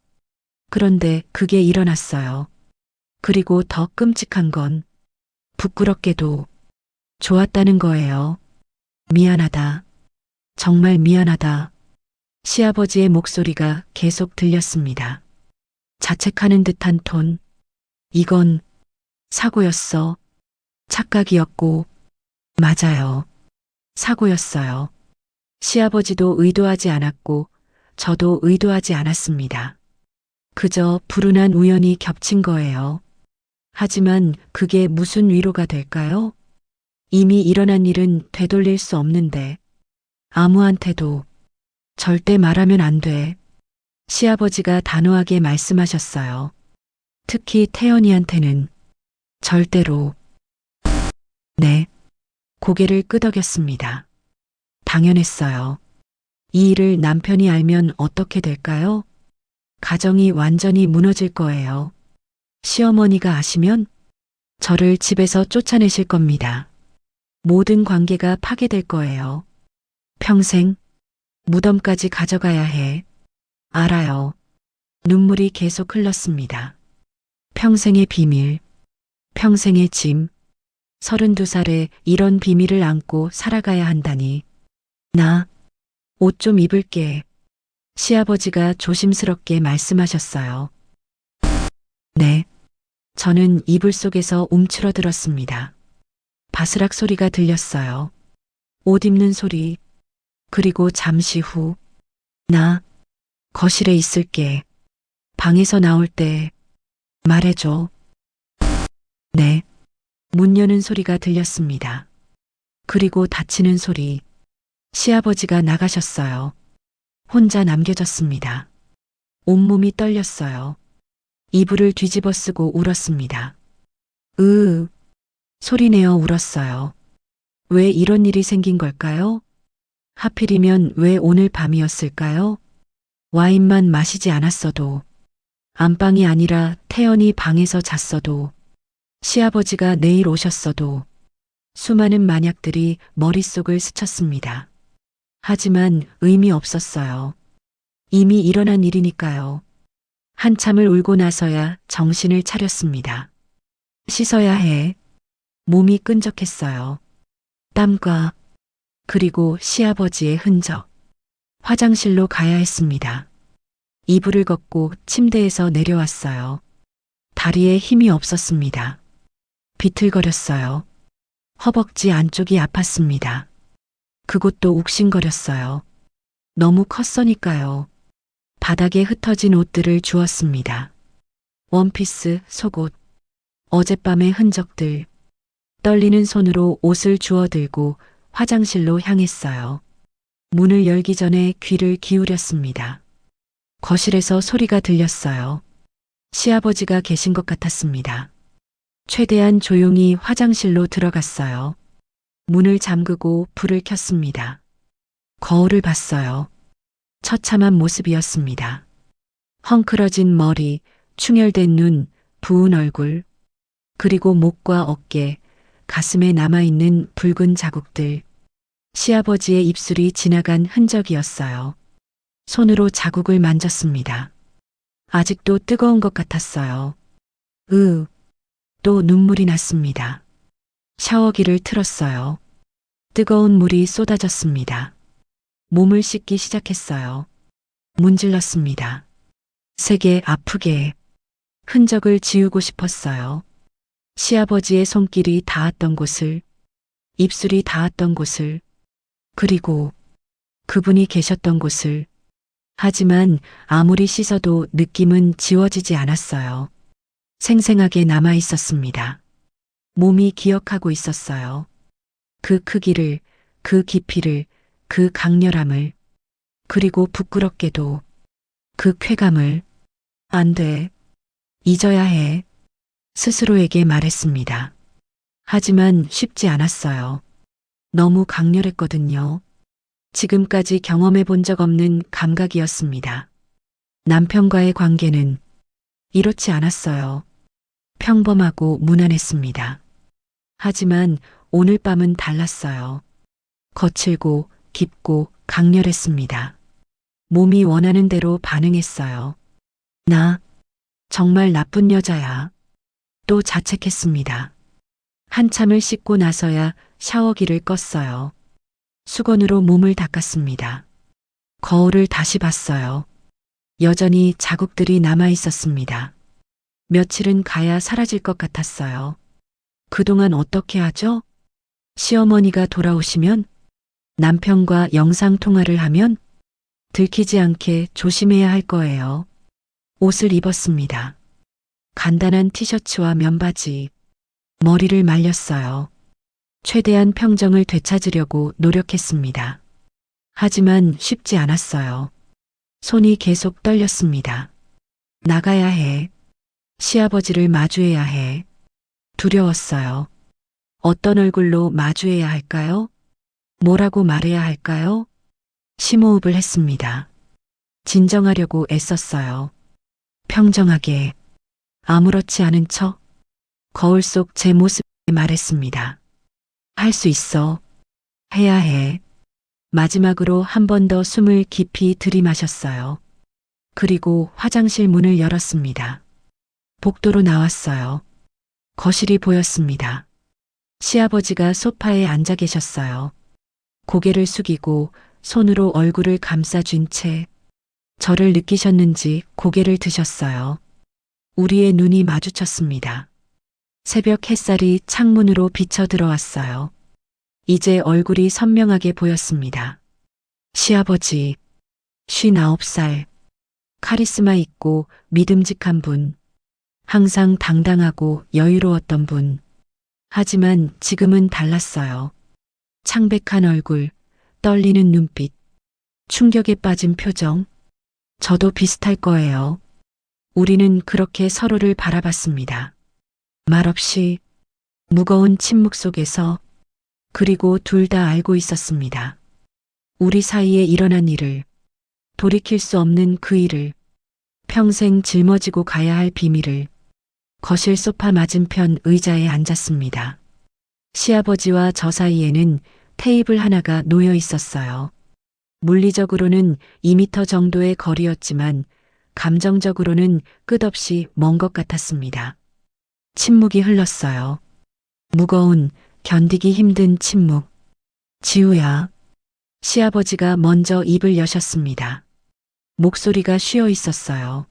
그런데 그게 일어났어요. 그리고 더 끔찍한 건 부끄럽게도 좋았다는 거예요. 미안하다. 정말 미안하다. 시아버지의 목소리가 계속 들렸습니다. 자책하는 듯한 톤. 이건 사고였어. 착각이었고, 맞아요. 사고였어요. 시아버지도 의도하지 않았고, 저도 의도하지 않았습니다. 그저 불운한 우연이 겹친 거예요. 하지만 그게 무슨 위로가 될까요? 이미 일어난 일은 되돌릴 수 없는데, 아무한테도 절대 말하면 안 돼. 시아버지가 단호하게 말씀하셨어요. 특히 태연이한테는 절대로. 네. 고개를 끄덕였습니다. 당연했어요. 이 일을 남편이 알면 어떻게 될까요? 가정이 완전히 무너질 거예요. 시어머니가 아시면 저를 집에서 쫓아내실 겁니다. 모든 관계가 파괴될 거예요. 평생 무덤까지 가져가야 해. 알아요. 눈물이 계속 흘렀습니다. 평생의 비밀, 평생의 짐. 32살에 이런 비밀을 안고 살아가야 한다니. 나 옷 좀 입을게. 시아버지가 조심스럽게 말씀하셨어요. 네. 저는 이불 속에서 움츠러들었습니다. 바스락 소리가 들렸어요. 옷 입는 소리. 그리고 잠시 후, 나 거실에 있을게. 방에서 나올 때 말해줘. 네. 문 여는 소리가 들렸습니다. 그리고 닫히는 소리. 시아버지가 나가셨어요. 혼자 남겨졌습니다. 온몸이 떨렸어요. 이불을 뒤집어 쓰고 울었습니다. 소리내어 울었어요. 왜 이런 일이 생긴 걸까요? 하필이면 왜 오늘 밤이었을까요? 와인만 마시지 않았어도, 안방이 아니라 태연이 방에서 잤어도, 시아버지가 내일 오셨어도, 수많은 만약들이 머릿속을 스쳤습니다. 하지만 의미 없었어요. 이미 일어난 일이니까요. 한참을 울고 나서야 정신을 차렸습니다. 씻어야 해. 몸이 끈적했어요. 땀과 그리고 시아버지의 흔적. 화장실로 가야 했습니다. 이불을 걷고 침대에서 내려왔어요. 다리에 힘이 없었습니다. 비틀거렸어요. 허벅지 안쪽이 아팠습니다. 그곳도 욱신거렸어요. 너무 컸으니까요. 바닥에 흩어진 옷들을 주웠습니다. 원피스, 속옷, 어젯밤의 흔적들. 떨리는 손으로 옷을 주워들고 화장실로 향했어요. 문을 열기 전에 귀를 기울였습니다. 거실에서 소리가 들렸어요. 시아버지가 계신 것 같았습니다. 최대한 조용히 화장실로 들어갔어요. 문을 잠그고 불을 켰습니다. 거울을 봤어요. 처참한 모습이었습니다. 헝클어진 머리, 충혈된 눈, 부은 얼굴, 그리고 목과 어깨, 가슴에 남아있는 붉은 자국들. 시아버지의 입술이 지나간 흔적이었어요. 손으로 자국을 만졌습니다. 아직도 뜨거운 것 같았어요. 또 눈물이 났습니다. 샤워기를 틀었어요. 뜨거운 물이 쏟아졌습니다. 몸을 씻기 시작했어요. 문질렀습니다. 세게 아프게 흔적을 지우고 싶었어요. 시아버지의 손길이 닿았던 곳을, 입술이 닿았던 곳을, 그리고 그분이 계셨던 곳을. 하지만 아무리 씻어도 느낌은 지워지지 않았어요. 생생하게 남아 있었습니다. 몸이 기억하고 있었어요. 그 크기를, 그 깊이를, 그 강렬함을, 그리고 부끄럽게도 그 쾌감을. 안 돼. 잊어야 해. 스스로에게 말했습니다. 하지만 쉽지 않았어요. 너무 강렬했거든요. 지금까지 경험해 본 적 없는 감각이었습니다. 남편과의 관계는 이렇지 않았어요. 평범하고 무난했습니다. 하지만 오늘 밤은 달랐어요. 거칠고 깊고 강렬했습니다. 몸이 원하는 대로 반응했어요. 나 정말 나쁜 여자야. 또 자책했습니다. 한참을 씻고 나서야 샤워기를 껐어요. 수건으로 몸을 닦았습니다. 거울을 다시 봤어요. 여전히 자국들이 남아 있었습니다. 며칠은 가야 사라질 것 같았어요. 그동안 어떻게 하죠? 시어머니가 돌아오시면? 남편과 영상통화를 하면? 들키지 않게 조심해야 할 거예요. 옷을 입었습니다. 간단한 티셔츠와 면바지, 머리를 말렸어요. 최대한 평정을 되찾으려고 노력했습니다. 하지만 쉽지 않았어요. 손이 계속 떨렸습니다. 나가야 해. 시아버지를 마주해야 해. 두려웠어요. 어떤 얼굴로 마주해야 할까요? 뭐라고 말해야 할까요? 심호흡을 했습니다. 진정하려고 애썼어요. 평정하게, 아무렇지 않은 척, 거울 속 제 모습에 말했습니다. 할 수 있어. 해야 해. 마지막으로 한 번 더 숨을 깊이 들이마셨어요. 그리고 화장실 문을 열었습니다. 복도로 나왔어요. 거실이 보였습니다. 시아버지가 소파에 앉아 계셨어요. 고개를 숙이고 손으로 얼굴을 감싸쥔 채 저를 느끼셨는지 고개를 드셨어요. 우리의 눈이 마주쳤습니다. 새벽 햇살이 창문으로 비쳐 들어왔어요. 이제 얼굴이 선명하게 보였습니다. 시아버지, 59살, 카리스마 있고 믿음직한 분, 항상 당당하고 여유로웠던 분. 하지만 지금은 달랐어요. 창백한 얼굴, 떨리는 눈빛, 충격에 빠진 표정. 저도 비슷할 거예요. 우리는 그렇게 서로를 바라봤습니다. 말없이 무거운 침묵 속에서. 그리고 둘 다 알고 있었습니다. 우리 사이에 일어난 일을, 돌이킬 수 없는 그 일을, 평생 짊어지고 가야 할 비밀을. 거실 소파 맞은편 의자에 앉았습니다. 시아버지와 저 사이에는 테이블 하나가 놓여 있었어요. 물리적으로는 2미터 정도의 거리였지만 감정적으로는 끝없이 먼 것 같았습니다. 침묵이 흘렀어요. 무거운, 견디기 힘든 침묵. 지우야. 시아버지가 먼저 입을 여셨습니다. 목소리가 쉬어 있었어요.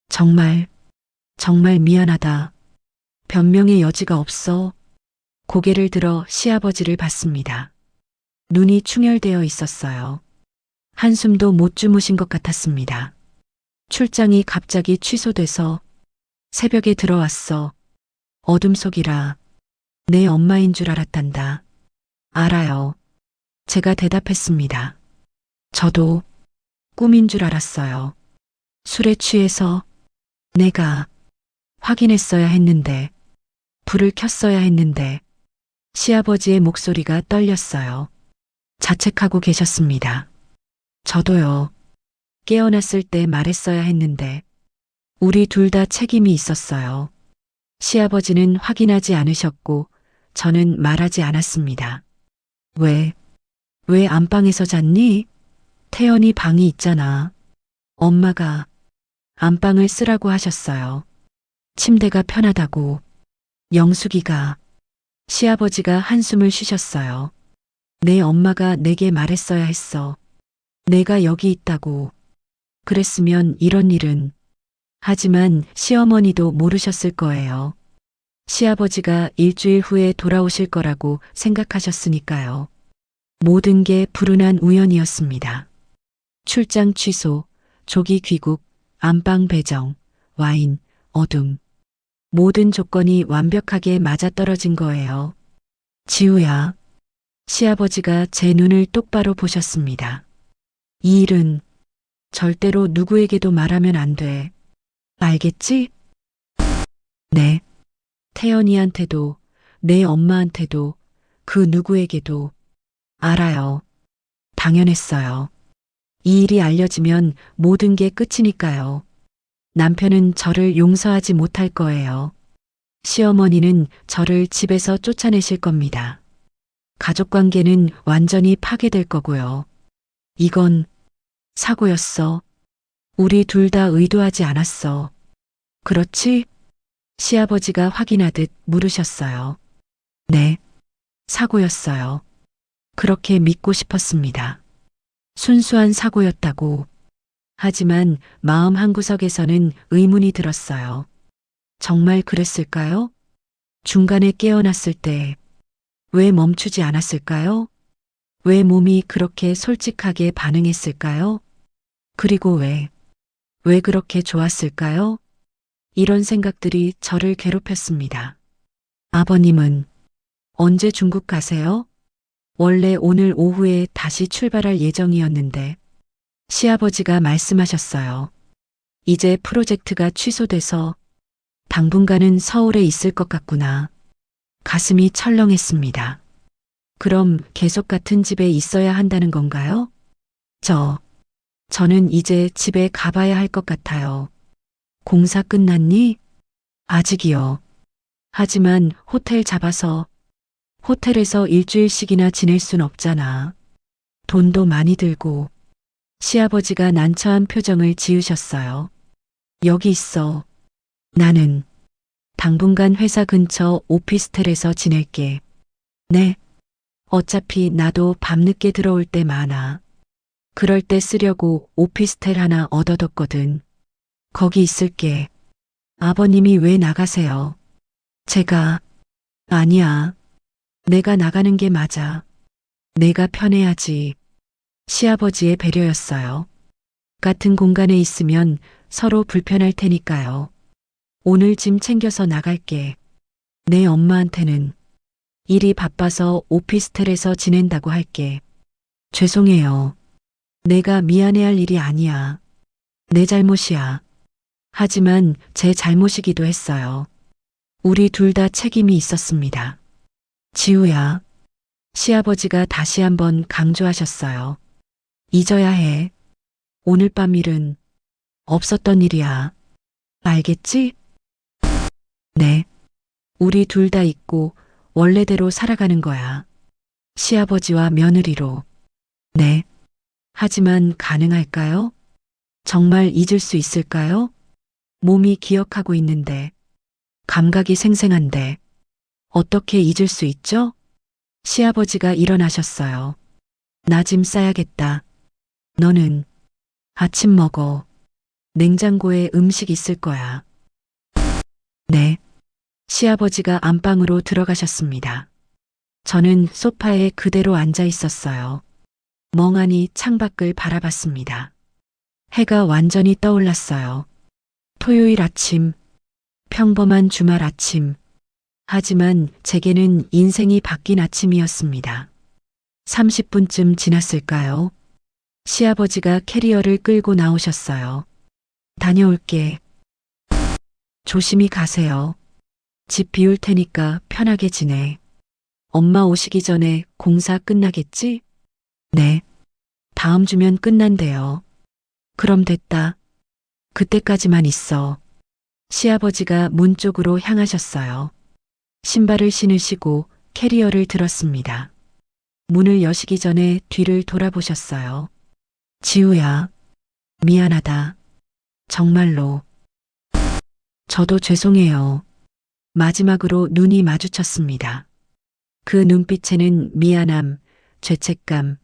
정말 미안하다. 변명의 여지가 없어. 고개를 들어 시아버지를 봤습니다. 눈이 충혈되어 있었어요. 한숨도 못 주무신 것 같았습니다. 출장이 갑자기 취소돼서 새벽에 들어왔어. 어둠 속이라. 내 엄마인 줄 알았단다. 알아요. 제가 대답했습니다. 저도 꿈인 줄 알았어요. 술에 취해서 내가 확인했어야 했는데, 불을 켰어야 했는데. 시아버지의 목소리가 떨렸어요. 자책하고 계셨습니다. 저도요. 깨어났을 때 말했어야 했는데. 우리 둘 다 책임이 있었어요. 시아버지는 확인하지 않으셨고 저는 말하지 않았습니다. 왜 안방에서 잤니? 태연이 방이 있잖아. 엄마가 안방을 쓰라고 하셨어요. 침대가 편하다고. 영숙이가. 시아버지가 한숨을 쉬셨어요. 내 엄마가 내게 말했어야 했어. 내가 여기 있다고. 그랬으면 이런 일은. 하지만 시어머니도 모르셨을 거예요. 시아버지가 일주일 후에 돌아오실 거라고 생각하셨으니까요. 모든 게 불운한 우연이었습니다. 출장 취소, 조기 귀국, 안방 배정, 와인, 어둠. 모든 조건이 완벽하게 맞아떨어진 거예요. 지우야. 시아버지가 제 눈을 똑바로 보셨습니다. 이 일은 절대로 누구에게도 말하면 안 돼. 알겠지? 네. 태연이한테도, 내 엄마한테도, 그 누구에게도. 알아요. 당연했어요. 이 일이 알려지면 모든 게 끝이니까요. 남편은 저를 용서하지 못할 거예요. 시어머니는 저를 집에서 쫓아내실 겁니다. 가족 관계는 완전히 파괴될 거고요. 이건 사고였어. 우리 둘 다 의도하지 않았어. 그렇지? 시아버지가 확인하듯 물으셨어요. 네, 사고였어요. 그렇게 믿고 싶었습니다. 순수한 사고였다고. 하지만 마음 한구석에서는 의문이 들었어요. 정말 그랬을까요? 중간에 깨어났을 때 왜 멈추지 않았을까요? 왜 몸이 그렇게 솔직하게 반응했을까요? 그리고 왜 그렇게 좋았을까요? 이런 생각들이 저를 괴롭혔습니다. 아버님은 언제 중국 가세요? 원래 오늘 오후에 다시 출발할 예정이었는데 시아버지가 말씀하셨어요. 이제 프로젝트가 취소돼서 당분간은 서울에 있을 것 같구나. 가슴이 철렁했습니다. 그럼 계속 같은 집에 있어야 한다는 건가요? 저는 이제 집에 가봐야 할 것 같아요. 공사 끝났니? 아직이요. 하지만 호텔 잡아서 호텔에서 일주일씩이나 지낼 순 없잖아. 돈도 많이 들고. 시아버지가 난처한 표정을 지으셨어요. 여기 있어. 나는 당분간 회사 근처 오피스텔에서 지낼게. 네. 어차피 나도 밤늦게 들어올 때 많아. 그럴 때 쓰려고 오피스텔 하나 얻어뒀거든. 거기 있을게. 아버님이 왜 나가세요? 아니야. 내가 나가는 게 맞아. 내가 편해야지. 시아버지의 배려였어요. 같은 공간에 있으면 서로 불편할 테니까요. 오늘 짐 챙겨서 나갈게. 내 엄마한테는 일이 바빠서 오피스텔에서 지낸다고 할게. 죄송해요. 내가 미안해할 일이 아니야. 내 잘못이야. 하지만 제 잘못이기도 했어요. 우리 둘 다 책임이 있었습니다. 지우야. 시아버지가 다시 한번 강조하셨어요. 잊어야 해. 오늘 밤 일은 없었던 일이야. 알겠지? 네. 우리 둘 다 잊고 원래대로 살아가는 거야. 시아버지와 며느리로. 네. 하지만 가능할까요? 정말 잊을 수 있을까요? 몸이 기억하고 있는데, 감각이 생생한데, 어떻게 잊을 수 있죠? 시아버지가 일어나셨어요. 나 짐 싸야겠다. 너는 아침 먹어. 냉장고에 음식 있을 거야. 네. 시아버지가 안방으로 들어가셨습니다. 저는 소파에 그대로 앉아 있었어요. 멍하니 창밖을 바라봤습니다. 해가 완전히 떠올랐어요. 토요일 아침, 평범한 주말 아침. 하지만 제게는 인생이 바뀐 아침이었습니다. 30분쯤 지났을까요? 시아버지가 캐리어를 끌고 나오셨어요. 다녀올게. 조심히 가세요. 집 비울 테니까 편하게 지내. 엄마 오시기 전에 공사 끝나겠지? 네. 다음 주면 끝난대요. 그럼 됐다. 그때까지만 있어. 시아버지가 문 쪽으로 향하셨어요. 신발을 신으시고 캐리어를 들었습니다. 문을 여시기 전에 뒤를 돌아보셨어요. 지우야, 미안하다. 정말로. 저도 죄송해요. 마지막으로 눈이 마주쳤습니다. 그 눈빛에는 미안함, 죄책감,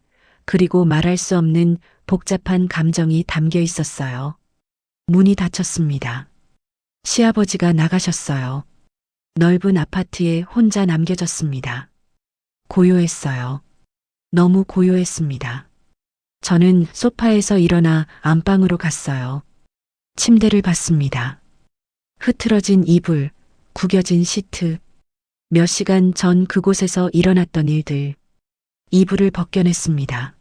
그리고 말할 수 없는 복잡한 감정이 담겨 있었어요. 문이 닫혔습니다. 시아버지가 나가셨어요. 넓은 아파트에 혼자 남겨졌습니다. 고요했어요. 너무 고요했습니다. 저는 소파에서 일어나 안방으로 갔어요. 침대를 봤습니다. 흐트러진 이불, 구겨진 시트, 몇 시간 전 그곳에서 일어났던 일들. 이불을 벗겨냈습니다.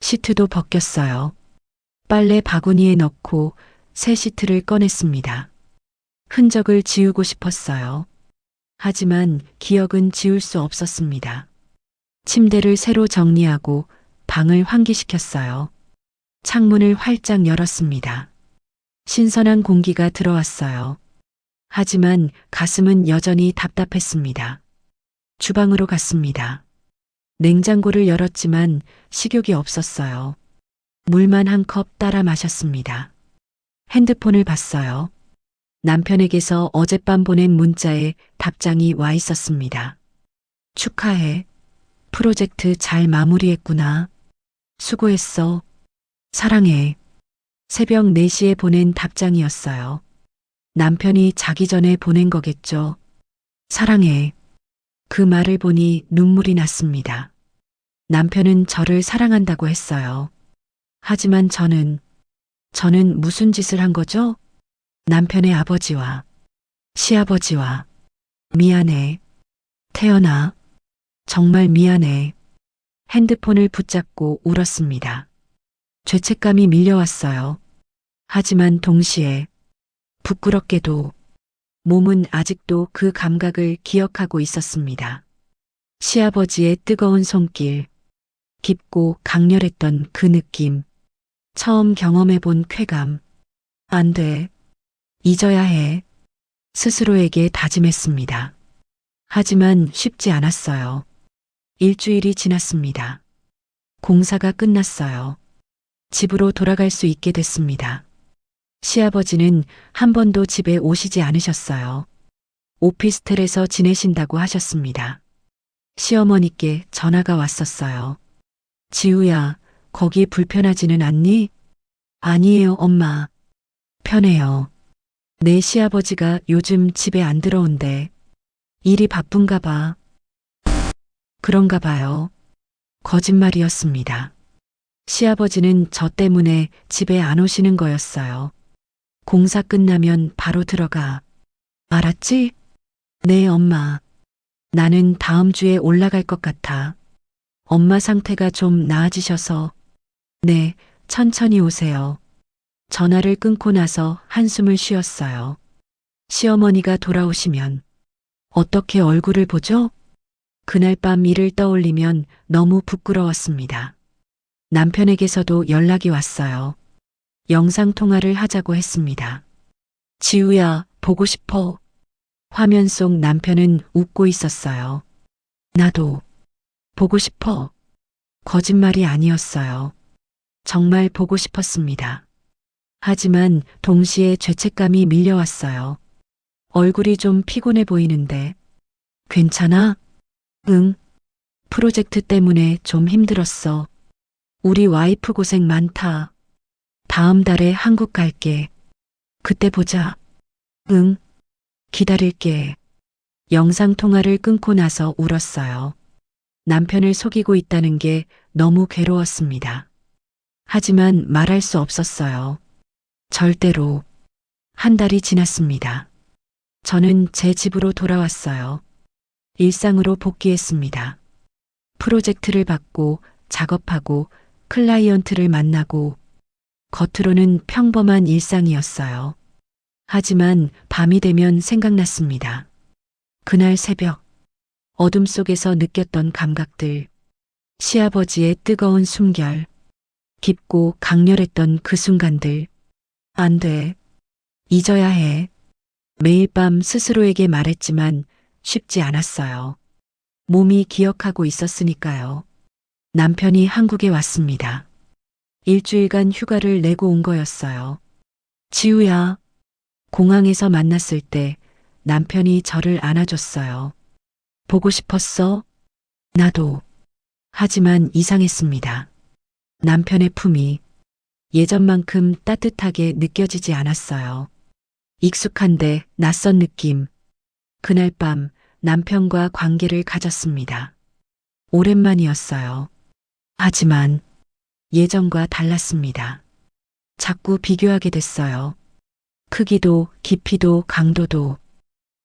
시트도 벗겼어요. 빨래 바구니에 넣고 새 시트를 꺼냈습니다. 흔적을 지우고 싶었어요. 하지만 기억은 지울 수 없었습니다. 침대를 새로 정리하고 방을 환기시켰어요. 창문을 활짝 열었습니다. 신선한 공기가 들어왔어요. 하지만 가슴은 여전히 답답했습니다. 주방으로 갔습니다. 냉장고를 열었지만 식욕이 없었어요. 물만 한 컵 따라 마셨습니다. 핸드폰을 봤어요. 남편에게서 어젯밤 보낸 문자에 답장이 와 있었습니다. 축하해. 프로젝트 잘 마무리했구나. 수고했어. 사랑해. 새벽 4시에 보낸 답장이었어요. 남편이 자기 전에 보낸 거겠죠. 사랑해. 그 말을 보니 눈물이 났습니다. 남편은 저를 사랑한다고 했어요. 하지만 저는 무슨 짓을 한 거죠? 남편의 아버지와 시아버지와 미안해. 태연아, 정말 미안해. 핸드폰을 붙잡고 울었습니다. 죄책감이 밀려왔어요. 하지만 동시에 부끄럽게도 몸은 아직도 그 감각을 기억하고 있었습니다. 시아버지의 뜨거운 손길, 깊고 강렬했던 그 느낌, 처음 경험해본 쾌감. 안 돼. 잊어야 해. 스스로에게 다짐했습니다. 하지만 쉽지 않았어요. 일주일이 지났습니다. 공사가 끝났어요. 집으로 돌아갈 수 있게 됐습니다. 시아버지는 한 번도 집에 오시지 않으셨어요. 오피스텔에서 지내신다고 하셨습니다. 시어머니께 전화가 왔었어요. 지우야, 거기 불편하지는 않니? 아니에요, 엄마. 편해요. 내 시아버지가 요즘 집에 안 들어온대. 일이 바쁜가 봐. 그런가 봐요. 거짓말이었습니다. 시아버지는 저 때문에 집에 안 오시는 거였어요. 공사 끝나면 바로 들어가. 알았지? 네, 엄마. 나는 다음 주에 올라갈 것 같아. 엄마 상태가 좀 나아지셔서. 네, 천천히 오세요. 전화를 끊고 나서 한숨을 쉬었어요. 시어머니가 돌아오시면 어떻게 얼굴을 보죠? 그날 밤 일을 떠올리면 너무 부끄러웠습니다. 남편에게서도 연락이 왔어요. 영상통화를 하자고 했습니다. 지우야, 보고 싶어. 화면 속 남편은 웃고 있었어요. 나도 보고 싶어. 거짓말이 아니었어요. 정말 보고 싶었습니다. 하지만 동시에 죄책감이 밀려왔어요. 얼굴이 좀 피곤해 보이는데. 괜찮아? 응. 프로젝트 때문에 좀 힘들었어. 우리 와이프 고생 많다. 다음 달에 한국 갈게. 그때 보자. 응. 기다릴게. 영상통화를 끊고 나서 울었어요. 남편을 속이고 있다는 게 너무 괴로웠습니다. 하지만 말할 수 없었어요. 절대로. 한 달이 지났습니다. 저는 제 집으로 돌아왔어요. 일상으로 복귀했습니다. 프로젝트를 받고 작업하고 클라이언트를 만나고 겉으로는 평범한 일상이었어요. 하지만 밤이 되면 생각났습니다. 그날 새벽, 어둠 속에서 느꼈던 감각들, 시아버지의 뜨거운 숨결, 깊고 강렬했던 그 순간들. 안 돼. 잊어야 해. 매일 밤 스스로에게 말했지만 쉽지 않았어요. 몸이 기억하고 있었으니까요. 남편이 한국에 왔습니다. 일주일간 휴가를 내고 온 거였어요. 지우야. 공항에서 만났을 때 남편이 저를 안아줬어요. 보고 싶었어? 나도. 하지만 이상했습니다. 남편의 품이 예전만큼 따뜻하게 느껴지지 않았어요. 익숙한데 낯선 느낌. 그날 밤 남편과 관계를 가졌습니다. 오랜만이었어요. 하지만 예전과 달랐습니다. 자꾸 비교하게 됐어요. 크기도, 깊이도, 강도도.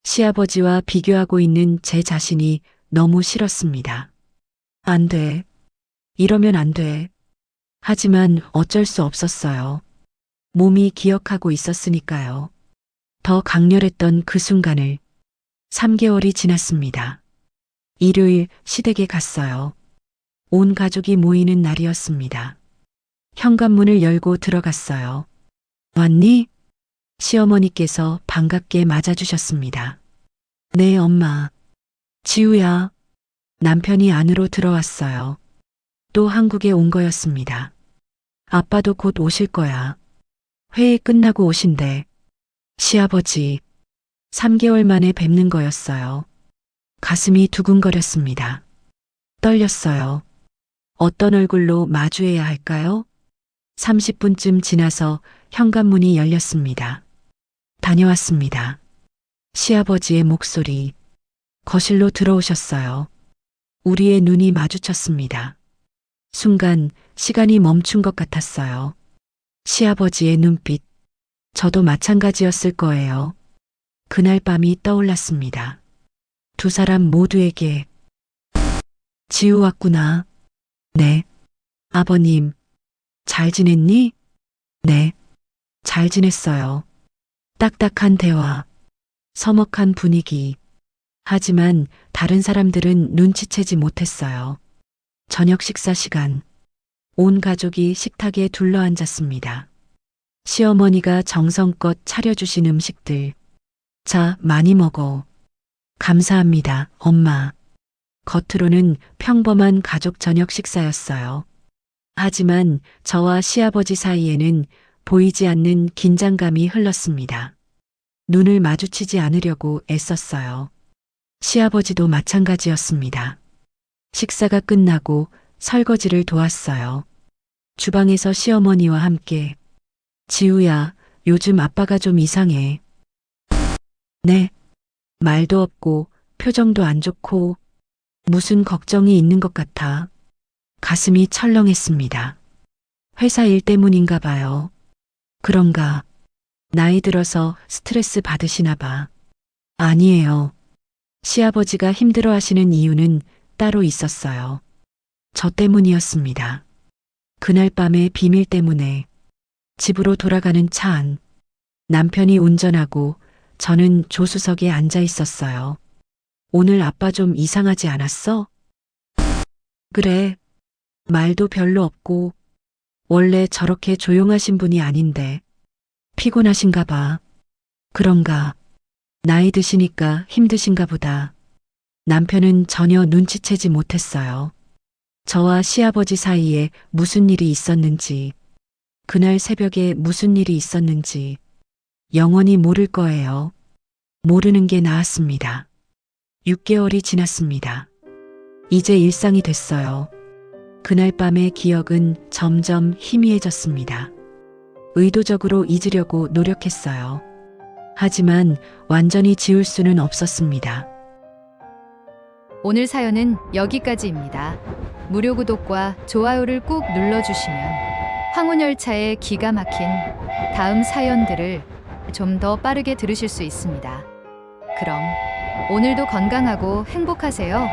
시아버지와 비교하고 있는 제 자신이 너무 싫었습니다. 안 돼. 이러면 안 돼. 하지만 어쩔 수 없었어요. 몸이 기억하고 있었으니까요. 더 강렬했던 그 순간을, 3개월이 지났습니다. 일요일 시댁에 갔어요. 온 가족이 모이는 날이었습니다. 현관문을 열고 들어갔어요. 왔니? 시어머니께서 반갑게 맞아주셨습니다. 네, 엄마. 지우야. 남편이 안으로 들어왔어요. 또 한국에 온 거였습니다. 아빠도 곧 오실 거야. 회의 끝나고 오신대. 시아버지. 3개월 만에 뵙는 거였어요. 가슴이 두근거렸습니다. 떨렸어요. 어떤 얼굴로 마주해야 할까요? 30분쯤 지나서 현관문이 열렸습니다. 다녀왔습니다. 시아버지의 목소리. 거실로 들어오셨어요. 우리의 눈이 마주쳤습니다. 순간 시간이 멈춘 것 같았어요. 시아버지의 눈빛. 저도 마찬가지였을 거예요. 그날 밤이 떠올랐습니다. 두 사람 모두에게 지우 왔구나. 네. 아버님, 잘 지냈니? 네. 잘 지냈어요. 딱딱한 대화, 서먹한 분위기. 하지만 다른 사람들은 눈치채지 못했어요. 저녁 식사 시간. 온 가족이 식탁에 둘러앉았습니다. 시어머니가 정성껏 차려주신 음식들. 자, 많이 먹어. 감사합니다, 엄마. 겉으로는 평범한 가족 저녁 식사였어요. 하지만 저와 시아버지 사이에는 보이지 않는 긴장감이 흘렀습니다. 눈을 마주치지 않으려고 애썼어요. 시아버지도 마찬가지였습니다. 식사가 끝나고 설거지를 도왔어요. 주방에서 시어머니와 함께 지우야, 요즘 아빠가 좀 이상해. 네. 말도 없고 표정도 안 좋고 무슨 걱정이 있는 것 같아. 가슴이 철렁했습니다. 회사 일 때문인가 봐요. 그런가. 나이 들어서 스트레스 받으시나 봐. 아니에요. 시아버지가 힘들어 하시는 이유는 따로 있었어요. 저 때문이었습니다. 그날 밤의 비밀 때문에 집으로 돌아가는 차 안. 남편이 운전하고 저는 조수석에 앉아 있었어요. 오늘 아빠 좀 이상하지 않았어? 그래. 말도 별로 없고 원래 저렇게 조용하신 분이 아닌데 피곤하신가 봐. 그런가. 나이 드시니까 힘드신가 보다. 남편은 전혀 눈치채지 못했어요. 저와 시아버지 사이에 무슨 일이 있었는지, 그날 새벽에 무슨 일이 있었는지 영원히 모를 거예요. 모르는 게 나았습니다. 6개월이 지났습니다. 이제 일상이 됐어요. 그날 밤의 기억은 점점 희미해졌습니다. 의도적으로 잊으려고 노력했어요. 하지만 완전히 지울 수는 없었습니다. 오늘 사연은 여기까지입니다. 무료 구독과 좋아요를 꾹 눌러주시면 황혼열차의 기가 막힌 다음 사연들을 좀 더 빠르게 들으실 수 있습니다. 그럼 오늘도 건강하고 행복하세요.